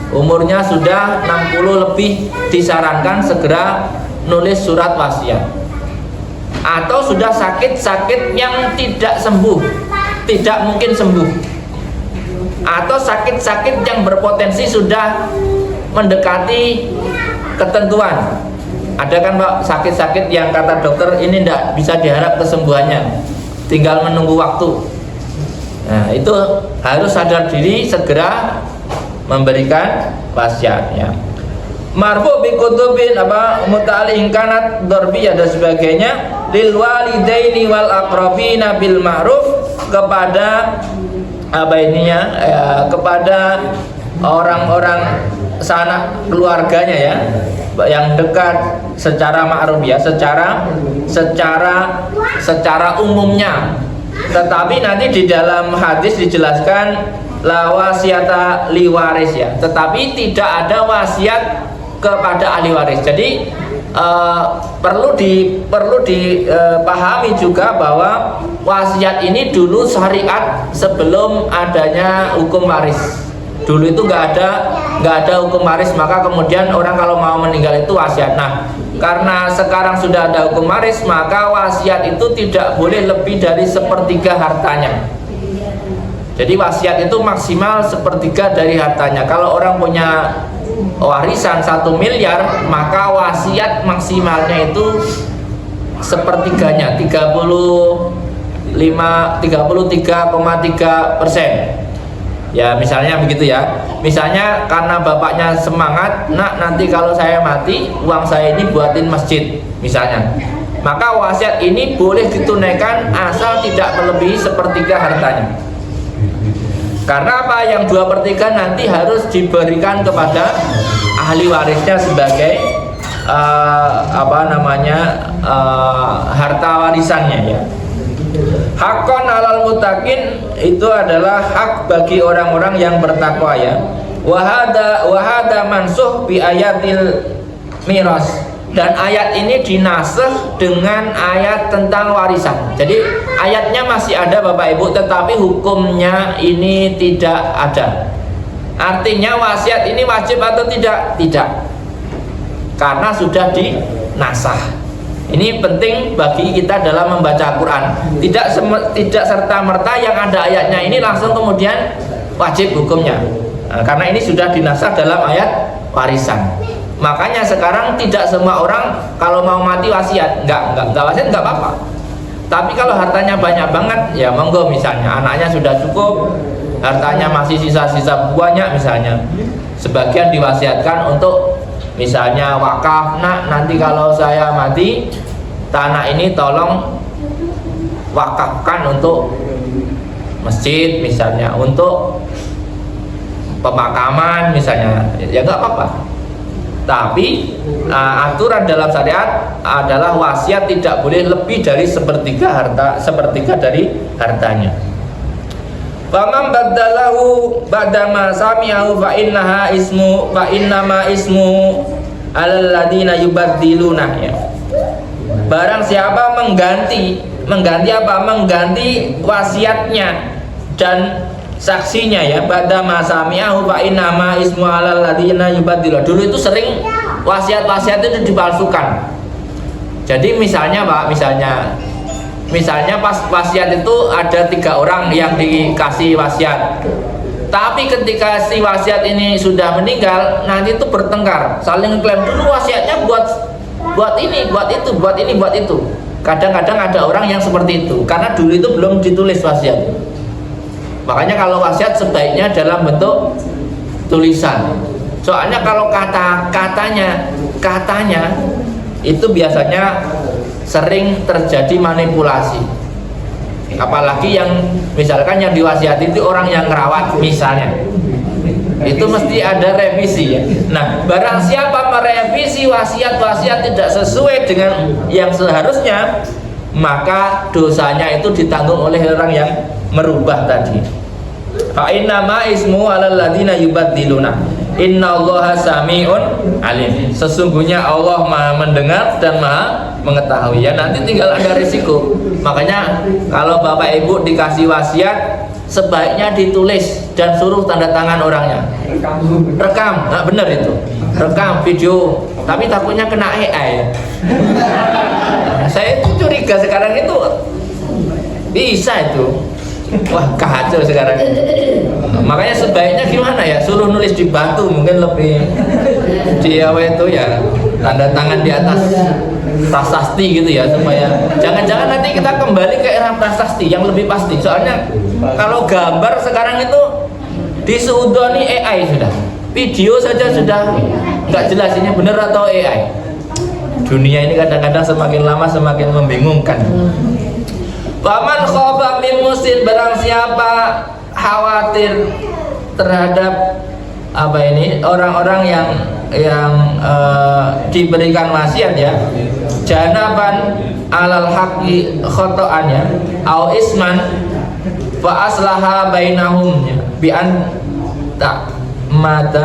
umurnya sudah 60 lebih, disarankan segera nulis surat wasiat. Atau sudah sakit-sakit yang tidak sembuh, tidak mungkin sembuh, atau sakit-sakit yang berpotensi sudah mendekati ketentuan. Ada kan Pak sakit-sakit yang kata dokter ini tidak bisa diharap kesembuhannya, tinggal menunggu waktu. Nah itu harus sadar diri, segera memberikan wasiatnya. Marfu bi kutubin muta'alliq kanat darbi dan sebagainya, lil walidaini wal aqrabina bil ma'ruf, kepada kepada orang-orang sanak keluarganya ya, yang dekat secara ma'ruf ya, secara umumnya. Tetapi nanti di dalam hadis dijelaskan la wasiata liwaris ya, tetapi tidak ada wasiat kepada ahli waris. Jadi perlu dipahami juga bahwa wasiat ini dulu syariat sebelum adanya hukum waris. Dulu itu nggak ada hukum waris, maka kemudian orang kalau mau meninggal itu wasiat. Nah, karena sekarang sudah ada hukum waris, maka wasiat itu tidak boleh lebih dari sepertiga hartanya. Jadi wasiat itu maksimal sepertiga dari hartanya. Kalau orang punya warisan 1 miliar, maka wasiat maksimalnya itu sepertiganya, 33,3%. Ya misalnya begitu ya. Misalnya karena bapaknya semangat, nak nanti kalau saya mati uang saya ini buatin masjid misalnya, maka wasiat ini boleh ditunaikan asal tidak melebihi sepertiga hartanya. Karena apa? Yang 2/3 nanti harus diberikan kepada ahli warisnya sebagai harta warisannya ya. Hakon alal mutakin, itu adalah hak bagi orang-orang yang bertakwa ya. Wahada mansuh bi ayatil miras, dan ayat ini dinasakh dengan ayat tentang warisan. Jadi ayatnya masih ada Bapak Ibu, tetapi hukumnya ini tidak ada. Artinya wasiat ini wajib atau tidak? Tidak, karena sudah dinasakh. Ini penting bagi kita dalam membaca Quran. Tidak serta-merta yang ada ayatnya ini langsung kemudian wajib hukumnya. Nah, karena ini sudah dinasakh dalam ayat warisan. Makanya sekarang tidak semua orang kalau mau mati wasiat, enggak wasiat enggak apa-apa. Tapi kalau hartanya banyak banget, ya monggo, misalnya anaknya sudah cukup, hartanya masih sisa-sisa banyak misalnya, sebagian diwasiatkan untuk misalnya wakaf. Nah, nanti kalau saya mati, tanah ini tolong wakafkan untuk masjid misalnya, untuk pemakaman misalnya, ya nggak apa-apa. Tapi aturan dalam syariat adalah wasiat tidak boleh lebih dari sepertiga dari hartanya. Faman baddalahu ba'dama sami'ahu fa innama ismu alal ladina yubaddiluna ya. Barang siapa mengganti wasiatnya dan saksinya ya, pada masami'ahu fa innama ismu 'alal ladzina yubaddilu. Dulu itu sering wasiat-wasiat itu dipalsukan. Jadi misalnya Pak, misalnya pas wasiat itu ada 3 orang yang dikasih wasiat. Tapi ketika si wasiat ini sudah meninggal, nanti itu bertengkar, saling klaim dulu wasiatnya buat ini, buat itu, buat ini, buat itu. Kadang-kadang ada orang yang seperti itu, karena dulu itu belum ditulis wasiat. Makanya kalau wasiat sebaiknya dalam bentuk tulisan. Soalnya kalau katanya itu biasanya sering terjadi manipulasi. Apalagi yang misalkan yang diwasiati itu orang yang ngerawat misalnya, itu mesti ada revisi ya. Nah, barang siapa merevisi wasiat-wasiat tidak sesuai dengan yang seharusnya, maka dosanya itu ditanggung oleh orang yang merubah tadi. Fa innama ismu 'alal ladzina yubaddiluna. Innallaha sami'un alim. Sesungguhnya Allah Maha mendengar dan Maha mengetahui. Ya nanti tinggal ada risiko. Makanya kalau Bapak Ibu dikasih wasiat, sebaiknya ditulis dan suruh tanda tangan orangnya. Rekam, nah benar itu. Rekam video. Tapi takutnya kena AI. Saya itu curiga sekarang itu bisa itu. Wah kacau sekarang. Makanya sebaiknya gimana ya, suruh nulis di batu mungkin lebih di apa itu ya, tanda tangan di atas prasasti gitu ya, supaya jangan-jangan nanti kita kembali ke era prasasti yang lebih pasti. Soalnya kalau gambar sekarang itu disuudoni AI sudah, video saja sudah nggak jelas ini benar atau AI. Dunia ini kadang-kadang semakin lama semakin membingungkan. Paman khofa min musin, barang siapa khawatir terhadap apa ini orang-orang yang diberikan wasiat ya, janaban alal haqqi khotoan ya, au isman fa aslaha bainahum ya, bi an ta'amada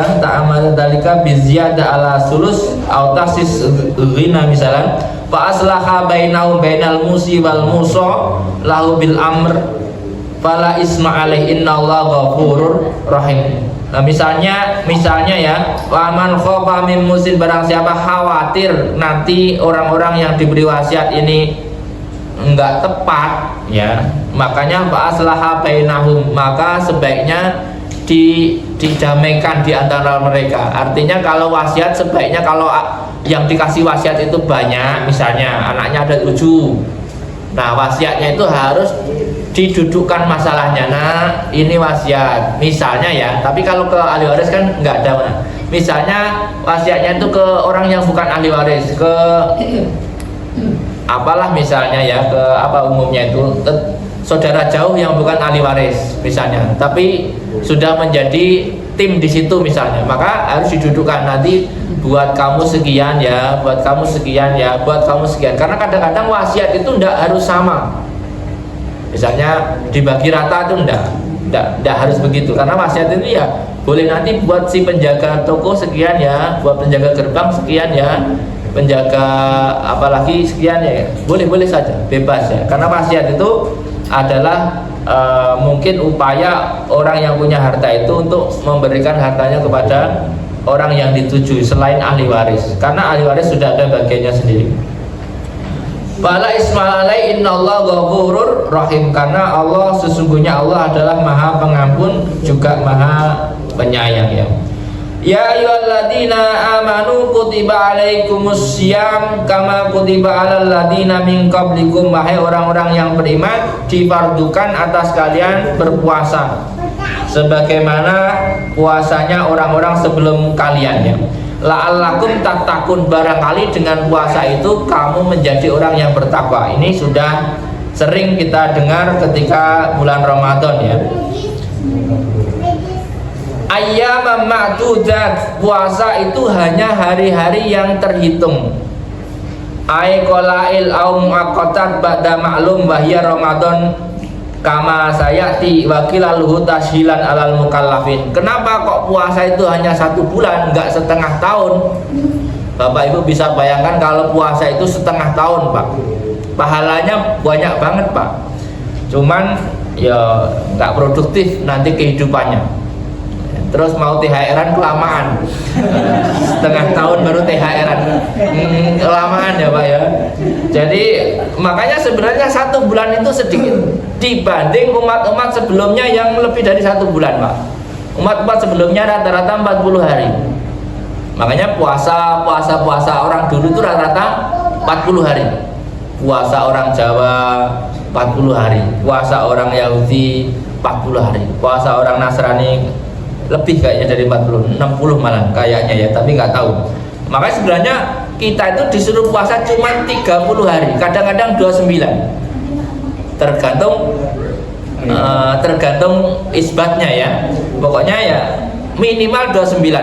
dalika bi ziyada ala sulus au tasis ghina misalan fa aslaha bainahum bainal musi wal musa lahu bil amr fala isma alaih innallaha ghafurur rahim. Nah, misalnya ya, waman khofa min musin, barang siapa khawatir nanti orang-orang yang diberi wasiat ini enggak tepat ya, makanya fa aslaha bainahum, maka sebaiknya didamaikan di antara mereka. Artinya kalau wasiat sebaiknya kalau yang dikasih wasiat itu banyak, misalnya anaknya ada 7, nah wasiatnya itu harus didudukkan masalahnya. Nah ini wasiat misalnya ya, tapi kalau ke ahli waris kan nggak ada. Misalnya wasiatnya itu ke orang yang bukan ahli waris, ke apalah misalnya ya, ke apa umumnya itu saudara jauh yang bukan ahli waris misalnya, tapi sudah menjadi tim di situ misalnya, maka harus didudukkan nanti buat kamu sekian ya, buat kamu sekian ya, buat kamu sekian. Karena kadang-kadang wasiat itu tidak harus sama. Misalnya dibagi rata itu tidak harus begitu. Karena wasiat itu ya boleh nanti buat si penjaga toko sekian ya, buat penjaga gerbang sekian ya, penjaga apalagi sekian ya, boleh saja, bebas ya. Karena wasiat itu adalah mungkin upaya orang yang punya harta itu untuk memberikan hartanya kepada orang yang dituju selain ahli waris, karena ahli waris sudah ada bagiannya sendiri. Bala isma'alai innallaha ghafurur rahim, karena Allah sesungguhnya Allah adalah maha pengampun juga maha penyayang ya. Ya ayyuhalladzina amanu kutiba alaikumus syiyam kama kutiba alal ladzina min qablikum, wahai orang-orang yang beriman difardukan atas kalian berpuasa sebagaimana puasanya orang-orang sebelum kalian ya. La'allakum tattaqun, barangkali dengan puasa itu kamu menjadi orang yang bertakwa. Ini sudah sering kita dengar ketika bulan Ramadan ya. Ayyamam ma'dudat, puasa itu hanya hari-hari yang terhitung. Ai qalail au muaqqatat ba'da ma'lum wa hiya Ramadan kama sayati wakilaluhu tashilan alal mukallafin. Kenapa kok puasa itu hanya 1 bulan, enggak setengah tahun? Bapak Ibu bisa bayangkan kalau puasa itu setengah tahun Pak, pahalanya banyak banget Pak. Cuman ya nggak produktif nanti kehidupannya. Terus mau THR-an kelamaan, setengah tahun baru THR-an, kelamaan ya Pak ya. Jadi makanya sebenarnya 1 bulan itu sedikit dibanding umat-umat sebelumnya yang lebih dari 1 bulan Pak. Umat-umat sebelumnya rata-rata 40 hari. Makanya puasa orang dulu itu rata-rata 40 hari. Puasa orang Jawa 40 hari, puasa orang Yahudi 40 hari, puasa orang Nasrani lebih kayaknya dari 40, 60 malah kayaknya ya, tapi nggak tahu. Makanya sebenarnya kita itu disuruh puasa cuma 30 hari, kadang-kadang 29, tergantung isbatnya ya. Pokoknya ya minimal 29,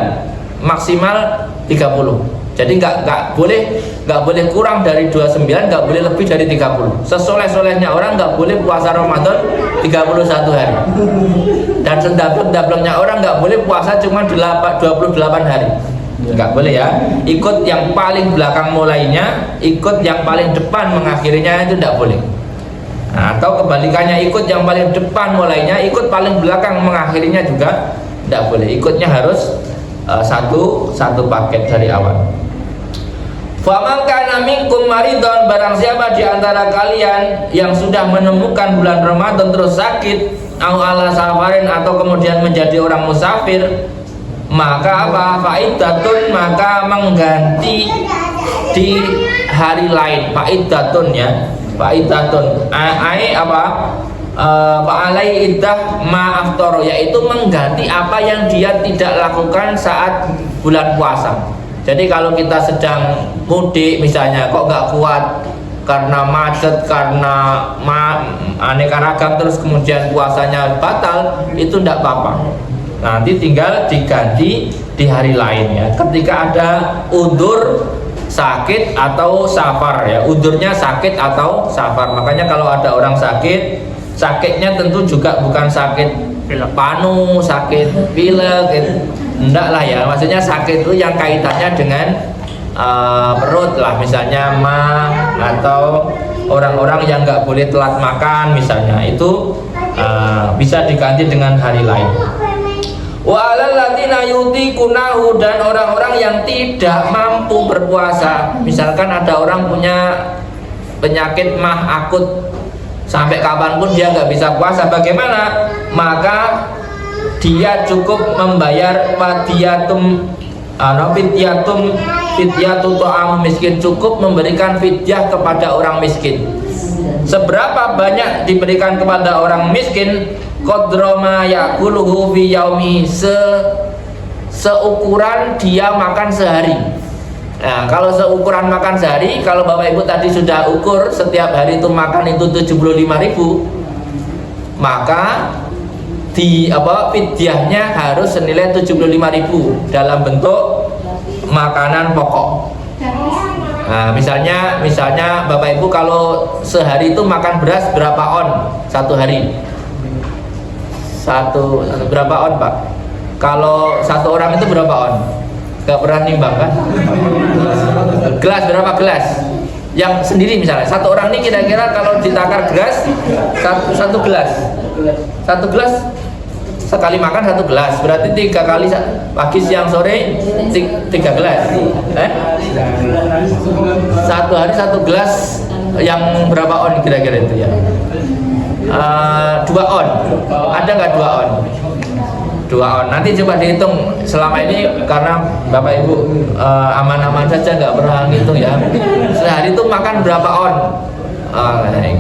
maksimal 30. Jadi nggak boleh kurang dari 29, nggak boleh lebih dari 30. Sesoleh-solehnya orang nggak boleh puasa Ramadan 31 hari. Dan sedablek-dableknya orang nggak boleh puasa cuma 28 hari. Nggak boleh ya. Ikut yang paling belakang mulainya, ikut yang paling depan mengakhirinya, itu nggak boleh. Nah, atau kebalikannya, ikut yang paling depan mulainya, ikut paling belakang mengakhirinya juga nggak boleh. Ikutnya harus satu paket dari awal. Faman kana minkum maridon, barang siapa di antara kalian yang sudah menemukan bulan Ramadan terus sakit, au ala safarin, atau kemudian menjadi orang musafir, maka apa? Faidatun, maka mengganti di hari lain. Faidatun ya, faidatun ai apa? Fa'alai iddah ma'aftor, yaitu mengganti apa yang dia tidak lakukan saat bulan puasa. Jadi kalau kita sedang mudik misalnya, kok nggak kuat karena macet, karena aneka ragam, terus kemudian puasanya batal, itu tidak apa-apa. Nanti tinggal diganti di hari lain ya. Ketika ada undur, sakit atau safar ya, undurnya sakit atau safar. Makanya kalau ada orang sakit, sakitnya tentu juga bukan sakit panu, sakit pilek, enggak lah ya. Maksudnya sakit itu yang kaitannya dengan perut lah, misalnya atau orang-orang yang nggak boleh telat makan misalnya, itu bisa diganti dengan hari lain. Wa alal ladzina yutiqunahu, dan orang-orang yang tidak mampu berpuasa, misalkan ada orang punya penyakit mah akut, sampai kapanpun dia nggak bisa puasa, bagaimana? Maka dia cukup membayar fidyatu ta'am miskin, cukup memberikan fidyah kepada orang miskin. Seberapa banyak diberikan kepada orang miskin? Qadroma ya'kuluhu fi yaumi, seukuran dia makan sehari. Nah, kalau seukuran makan sehari, kalau Bapak Ibu tadi sudah ukur setiap hari itu makan itu 75.000, maka fidyahnya harus senilai 75.000 dalam bentuk makanan pokok. Nah, misalnya Bapak Ibu kalau sehari itu makan beras berapa on satu hari? Satu berapa on Pak? Kalau satu orang itu berapa on? Gak pernah nimbang kan? Gelas berapa gelas? Yang sendiri misalnya satu orang ini kira-kira kalau ditakar gelas satu gelas sekali makan 1 gelas, berarti 3 kali pagi siang sore 3 gelas. Satu hari 1 gelas, yang berapa on kira-kira itu ya? 2 on. Ada nggak 2 on? 2 on. Nanti coba dihitung selama ini, karena Bapak Ibu aman-aman saja nggak pernah ngitung ya. Sehari itu makan berapa on?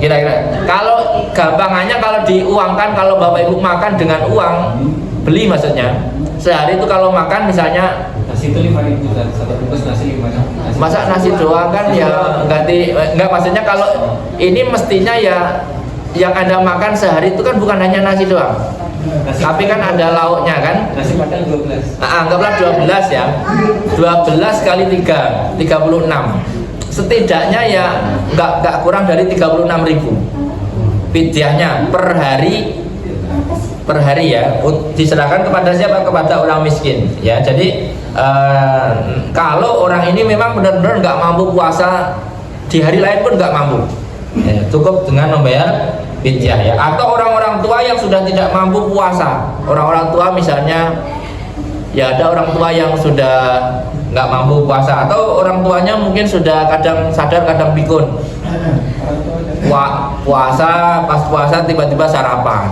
Kira-kira kalau gampangannya, kalau diuangkan, kalau Bapak Ibu makan dengan uang beli, maksudnya sehari itu kalau makan misalnya nasi itu 5.000, satu bungkus nasi 5.000. Masa nasi doang kan ya enggak, maksudnya kalau ini mestinya ya yang Anda makan sehari itu kan bukan hanya nasi doang, tapi kan ada lauknya kan. Nasi padang 12. Anggaplah 12 ya. 12 kali 3, 36. Setidaknya ya nggak kurang dari 36.000 fidyahnya per hari ya, diserahkan kepada siapa? Kepada orang miskin ya. Jadi kalau orang ini memang benar-benar nggak mampu puasa, di hari lain pun nggak mampu ya, cukup dengan membayar fidyah ya. Atau orang-orang tua yang sudah tidak mampu puasa. Orang-orang tua misalnya ya ada orang tua yang sudah nggak mampu puasa, atau orang tuanya mungkin sudah kadang sadar kadang pikun. Puasa, pas puasa tiba-tiba sarapan,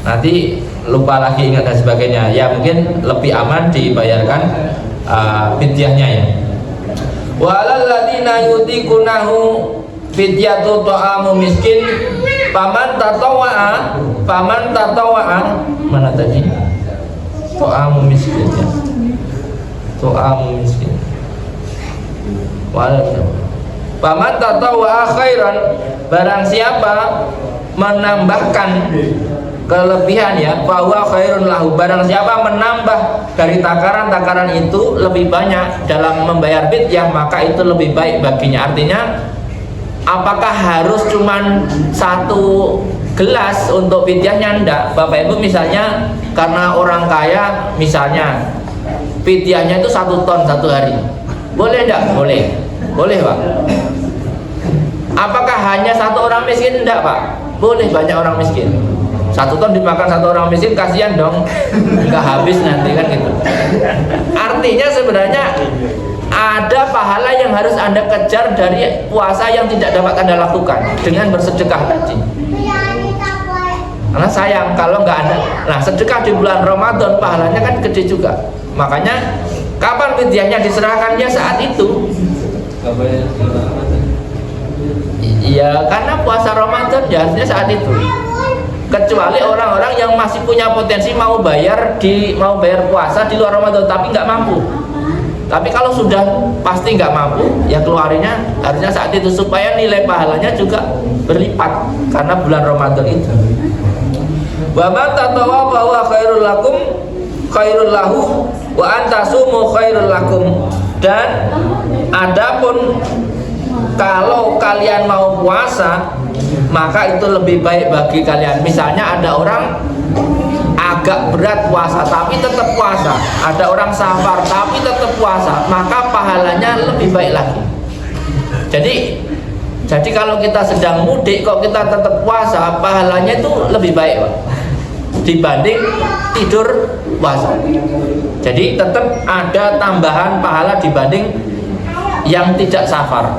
nanti lupa lagi ingat dan sebagainya. Ya mungkin lebih aman dibayarkan fidyahnya ya. Walal ladina yutikunahu fidyatu ta'amu miskin paman tatawa'a mana tadi? Ta'amu miskin ya. Ta'amu miskin. Paman tatawa'a khairan, barang siapa menambahkan kelebihan ya, bahwa khairun lahu, barang siapa menambah dari takaran-takaran itu lebih banyak dalam membayar fidyah, maka itu lebih baik baginya. Artinya apakah harus cuman 1 gelas untuk fidyahnya? Enggak. Bapak Ibu misalnya karena orang kaya misalnya fidyahnya itu 1 ton 1 hari, boleh enggak? Boleh Pak. Apakah hanya 1 orang miskin? Enggak Pak, boleh banyak orang miskin. 1 ton dimakan 1 orang miskin, kasihan dong, nggak habis nanti kan gitu. Artinya sebenarnya ada pahala yang harus Anda kejar dari puasa yang tidak dapat Anda lakukan dengan bersedekah tadi. Karena sayang kalau nggak ada. Nah, sedekah di bulan Ramadan pahalanya kan gede juga. Makanya kapan fidyahnya diserahkannya saat itu. Iya, karena puasa Ramadan ya harusnya saat itu. Kecuali orang-orang yang masih punya potensi mau bayar puasa di luar Ramadan tapi nggak mampu. Tapi kalau sudah pasti nggak mampu, ya keluarinya harusnya saat itu supaya nilai pahalanya juga berlipat karena bulan Ramadan itu. Wa man tatawa bahwa khairul lahu wa antasumu khairul lakum. Dan adapun kalau kalian mau puasa, maka itu lebih baik bagi kalian. Misalnya ada orang agak berat puasa tapi tetap puasa, ada orang safar tapi tetap puasa, maka pahalanya lebih baik lagi. Jadi kalau kita sedang mudik kok kita tetap puasa, pahalanya itu lebih baik Pak, dibanding tidur puasa. Jadi tetap ada tambahan pahala dibanding yang tidak safar,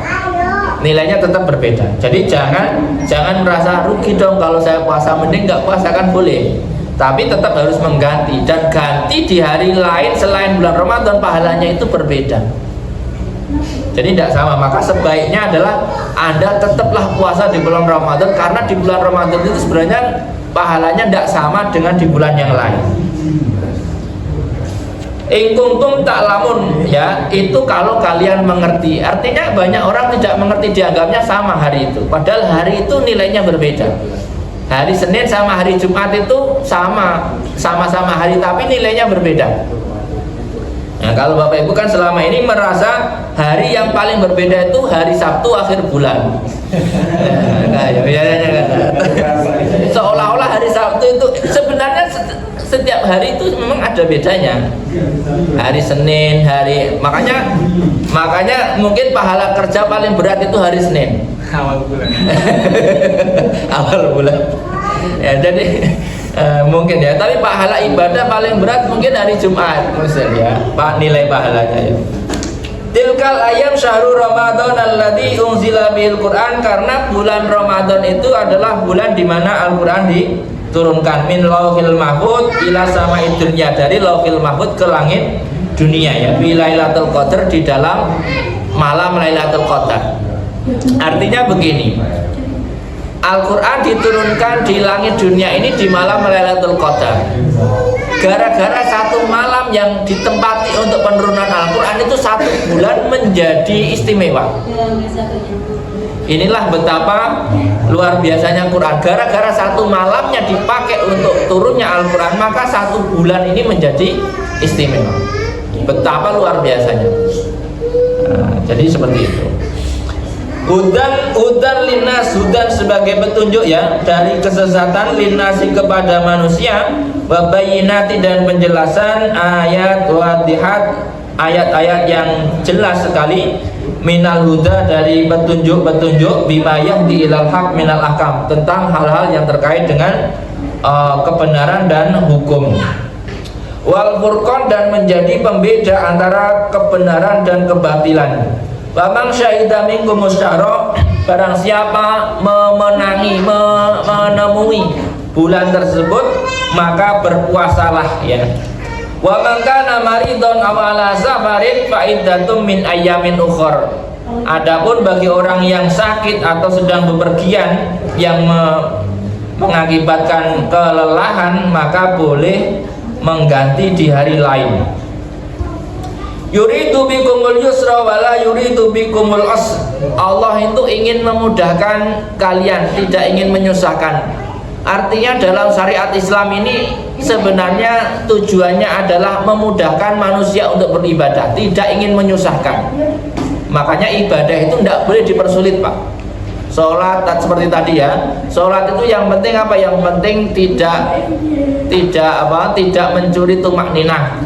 nilainya tetap berbeda. Jadi jangan merasa rugi dong kalau saya puasa, mending nggak puasa kan boleh, tapi tetap harus mengganti, dan ganti di hari lain selain bulan Ramadan pahalanya itu berbeda. Jadi tidak sama. Maka sebaiknya adalah Anda tetaplah puasa di bulan Ramadan, karena di bulan Ramadan itu sebenarnya pahalanya tidak sama dengan di bulan yang lain. In kuntum ta'lamun ya, itu kalau kalian mengerti. Artinya banyak orang tidak mengerti, dianggapnya sama hari itu, padahal hari itu nilainya berbeda. Hari Senin sama hari Jumat itu sama-sama hari tapi nilainya berbeda. Nah, kalau Bapak Ibu kan selama ini merasa hari yang paling berbeda itu hari Sabtu akhir bulan. Nah, ya biasanya kan. Seolah-olah hari Sabtu itu sebenarnya setiap hari itu memang ada bedanya. Hari Senin, makanya mungkin pahala kerja paling berat itu hari Senin. Awal bulan. Awal bulan. Ya, jadi mungkin ya, tapi pahala ibadah paling berat mungkin hari Jumat misalnya, Pak, nilai pahalanya ya. Tilkal ayam syahrul Ramadan alladzi unzila bihil Quran, karena bulan Ramadan itu adalah bulan di mana Al-Qur'an diturunkan min lauhil mahfuz ila sama'id dunya, dari lauhil mahfuz ke langit dunia ya, bi Lailatul Qadar, di dalam malam Lailatul Qadar. Artinya begini, Al-Quran diturunkan di langit dunia ini di malam Lailatul Qadar. Gara-gara satu malam yang ditempati untuk penurunan Al-Quran itu, 1 bulan menjadi istimewa. Inilah betapa luar biasanya Quran. Gara-gara satu malamnya dipakai untuk turunnya Al-Quran, maka 1 bulan ini menjadi istimewa. Betapa luar biasanya. Nah, jadi seperti itu. Hudan linnas, hudan sebagai petunjuk ya dari kesesatan, linnasi kepada manusia, wa bayyinati dan penjelasan, ayat wadihat ayat-ayat yang jelas sekali minal huda dari petunjuk-petunjuk bima yahdi ilal haq minal ahkam, tentang hal-hal yang terkait dengan kebenaran dan hukum. Wal furqan, dan menjadi pembeda antara kebenaran dan kebatilan. Wa man syahida minkum musyara, barang siapa menemui bulan tersebut maka berpuasalah ya. Wa man kana maridon aw ala safarin fa iddatum min ayyamin ukhra. Adapun bagi orang yang sakit atau sedang bepergian yang mengakibatkan kelelahan, maka boleh mengganti di hari lain. Yuridu bikumul yusra wala yuridu bikumul usra. Allah itu ingin memudahkan kalian, tidak ingin menyusahkan. Artinya dalam syariat Islam ini sebenarnya tujuannya adalah memudahkan manusia untuk beribadah, tidak ingin menyusahkan. Makanya ibadah itu tidak boleh dipersulit, Pak. Sholat seperti tadi ya, sholat itu yang penting apa? Yang penting tidak mencuri tumakninah,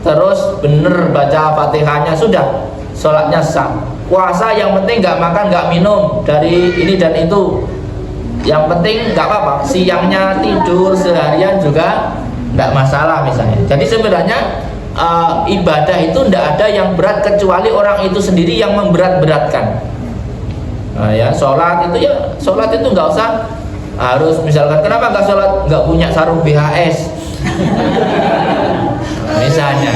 terus bener baca fatihahnya, sudah sholatnya sah. Puasa yang penting nggak makan nggak minum dari ini dan itu, yang penting nggak apa-apa, siangnya tidur seharian juga nggak masalah misalnya. Jadi sebenarnya ibadah itu tidak ada yang berat kecuali orang itu sendiri yang memberat-beratkan. Ya, sholat itu nggak usah harus, misalkan kenapa nggak sholat, nggak punya sarung BHS misalnya.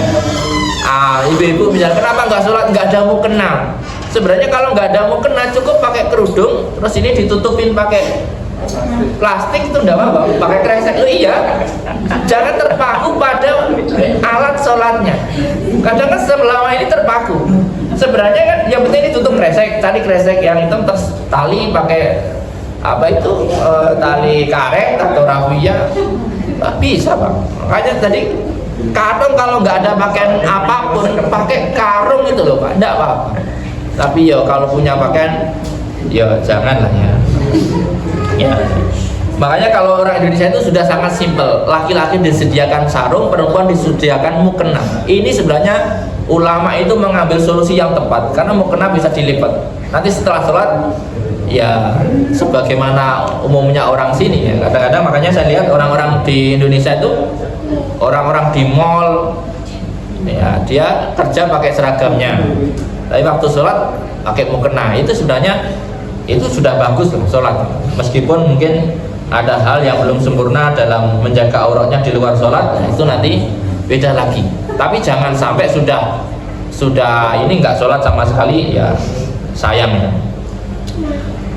Ibu-ibu misalnya kenapa nggak sholat, nggak ada mukena. Sebenarnya kalau nggak ada mukena cukup pakai kerudung, terus ini ditutupin pakai plastik, itu enggak apa-apa, pakai kresek. Iya, jangan terpaku pada alat sholatnya. Kadang kan selama ini terpaku. Sebenarnya kan yang penting ini tutup kresek, tadi kresek yang itu terus tali pakai apa itu, tali karet atau rafia, bisa Pak. Makanya tadi karung kalau nggak ada pakaian apapun, pakai karung itu loh Pak, enggak apa-apa. Tapi ya kalau punya pakaian ya janganlah ya. Ya. Makanya kalau orang Indonesia itu sudah sangat simpel. Laki-laki disediakan sarung, perempuan disediakan mukena. Ini sebenarnya ulama itu mengambil solusi yang tepat, karena mukena bisa dilipat. Nanti setelah sholat ya sebagaimana umumnya orang sini ya. Kadang-kadang makanya saya lihat orang-orang di Indonesia itu, orang-orang di mall ya, dia kerja pakai seragamnya, tapi waktu sholat pakai mukena. Itu sebenarnya itu sudah bagus loh sholat, meskipun mungkin ada hal yang belum sempurna dalam menjaga auratnya di luar sholat, nah itu nanti beda lagi. Tapi jangan sampai sudah ini nggak sholat sama sekali, ya sayang ya.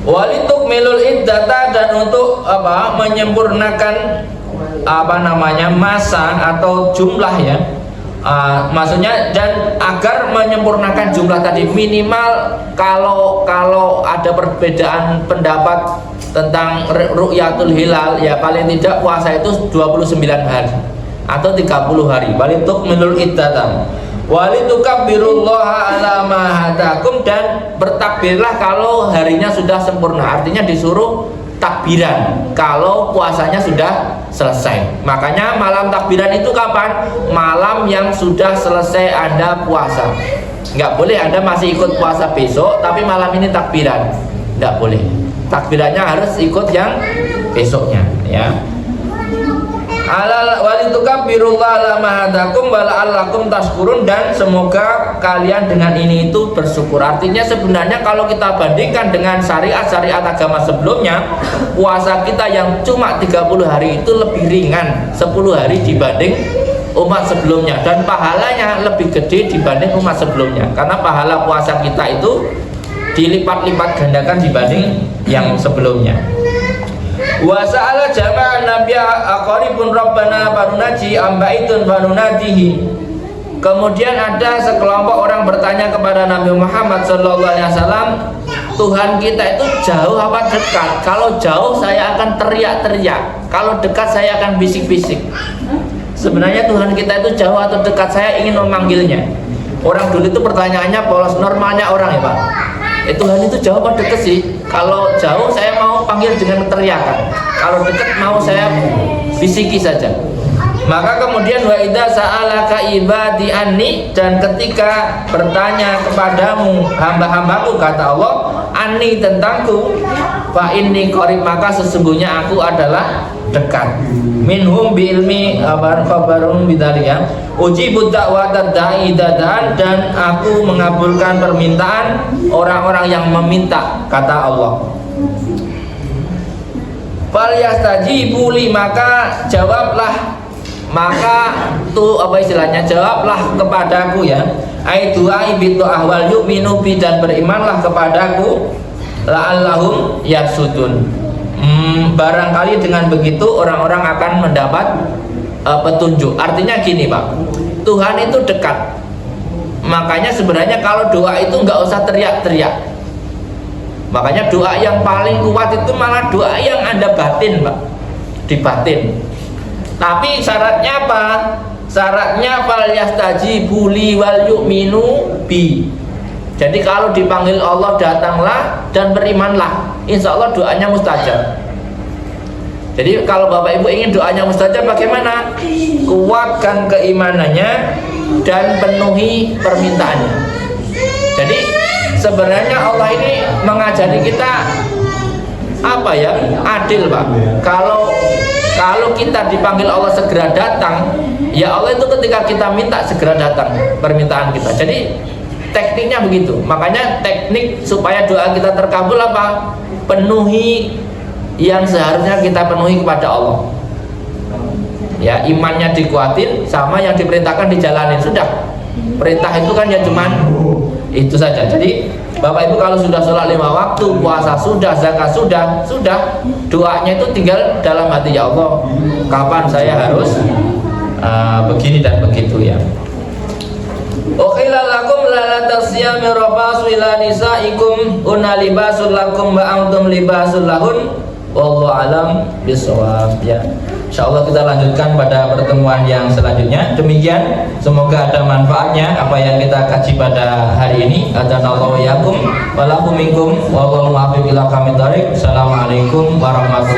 Walituk milul iddata, dan untuk apa, menyempurnakan apa namanya masa atau jumlah ya. Maksudnya, dan agar menyempurnakan jumlah tadi, minimal kalau ada perbedaan pendapat tentang ru'yatul hilal ya, paling tidak puasa itu 29 hari atau 30 hari. Walituk minul iddatan walitukabbirullaha ala ma hadakum, dan bertakbirlah kalau harinya sudah sempurna. Artinya disuruh takbiran kalau puasanya sudah selesai. Makanya malam takbiran itu kapan? Malam yang sudah selesai Anda puasa. Nggak boleh Anda masih ikut puasa besok tapi malam ini takbiran, nggak boleh. Takbirannya harus ikut yang besoknya ya. Alal walitukabbirullaha ala ma hadakum wa la'allakum tashkurun, dan semoga kalian dengan ini itu bersyukur. Artinya sebenarnya kalau kita bandingkan dengan syariat-syariat agama sebelumnya, puasa kita yang cuma 30 hari itu lebih ringan 10 hari dibanding umat sebelumnya, dan pahalanya lebih gede dibanding umat sebelumnya, karena pahala puasa kita itu dilipat-lipat gandakan dibanding yang sebelumnya. Wa sa'ala jama'a nabiyya aqribun rabbana fanunaji ambaitun fanunadihi. Kemudian ada sekelompok orang bertanya kepada Nabi Muhammad SAW, Tuhan kita itu jauh apa dekat? Kalau jauh saya akan teriak-teriak, kalau dekat saya akan bisik-bisik. Sebenarnya Tuhan kita itu jauh atau dekat? Saya ingin memanggilnya. Orang dulu itu pertanyaannya polos, normalnya orang ya Pak, Tuhan itu jauh apa dekat sih? Kalau jauh saya mau panggil dengan teriakan, kalau dekat mau saya bisiki saja. Maka kemudian wa idza sa'alaka ibadi anni, dan ketika bertanya kepadamu hamba-hambaku, kata Allah, anni tentangku, fa inni qarib, maka sesungguhnya aku adalah dekat. Minhum bi ilmi khabarun bidzalika, ujibu da'watad da'i dadaan, dan aku mengabulkan permintaan orang-orang yang meminta, kata Allah. Fal yastajibu li, maka jawablah, maka tuh apa istilahnya, jawablah kepadaku ya, ai du'ai bi ahwal yu'minu bi, dan berimanlah kepadaku, la'allahum yarsudun. Barangkali dengan begitu orang-orang akan mendapat petunjuk. Artinya gini Pak, Tuhan itu dekat. Makanya sebenarnya kalau doa itu nggak usah teriak-teriak. Makanya doa yang paling kuat itu malah doa yang Anda batin Pak, di batin. Tapi syaratnya apa? Syaratnya fal yastajibu li wal yu'minu bi. Jadi kalau dipanggil Allah datanglah dan berimanlah, insya Allah doanya mustajab. Jadi kalau Bapak Ibu ingin doanya mustajab bagaimana? Kuatkan keimanannya dan penuhi permintaannya. Jadi sebenarnya Allah ini mengajari kita apa ya? Adil Pak. Kalau kita dipanggil Allah segera datang, ya Allah itu ketika kita minta segera datang permintaan kita. Jadi tekniknya begitu. Makanya teknik supaya doa kita terkabul apa? Penuhi yang seharusnya kita penuhi kepada Allah. Ya, imannya dikuatin, sama yang diperintahkan dijalanin. Sudah. Perintah itu kan ya cuman itu saja. Jadi Bapak Ibu kalau sudah sholat 5 waktu, puasa sudah, zakat sudah, doanya itu tinggal dalam hati, ya Allah, kapan saya harus begini dan begitu ya. Ukhila lakum lailatas siyami rafasu ila nisaikum unna libasul lakum wa antum libasul lahun wallahu alam bisawab ya. Insyaallah kita lanjutkan pada pertemuan yang selanjutnya. Demikian, semoga ada manfaatnya apa yang kita kaji pada hari ini. Adanallahu yakum wa lakum minkum wa wallahu muwaffiq ila aqwamit thoriq. Assalamualaikum warahmatullahi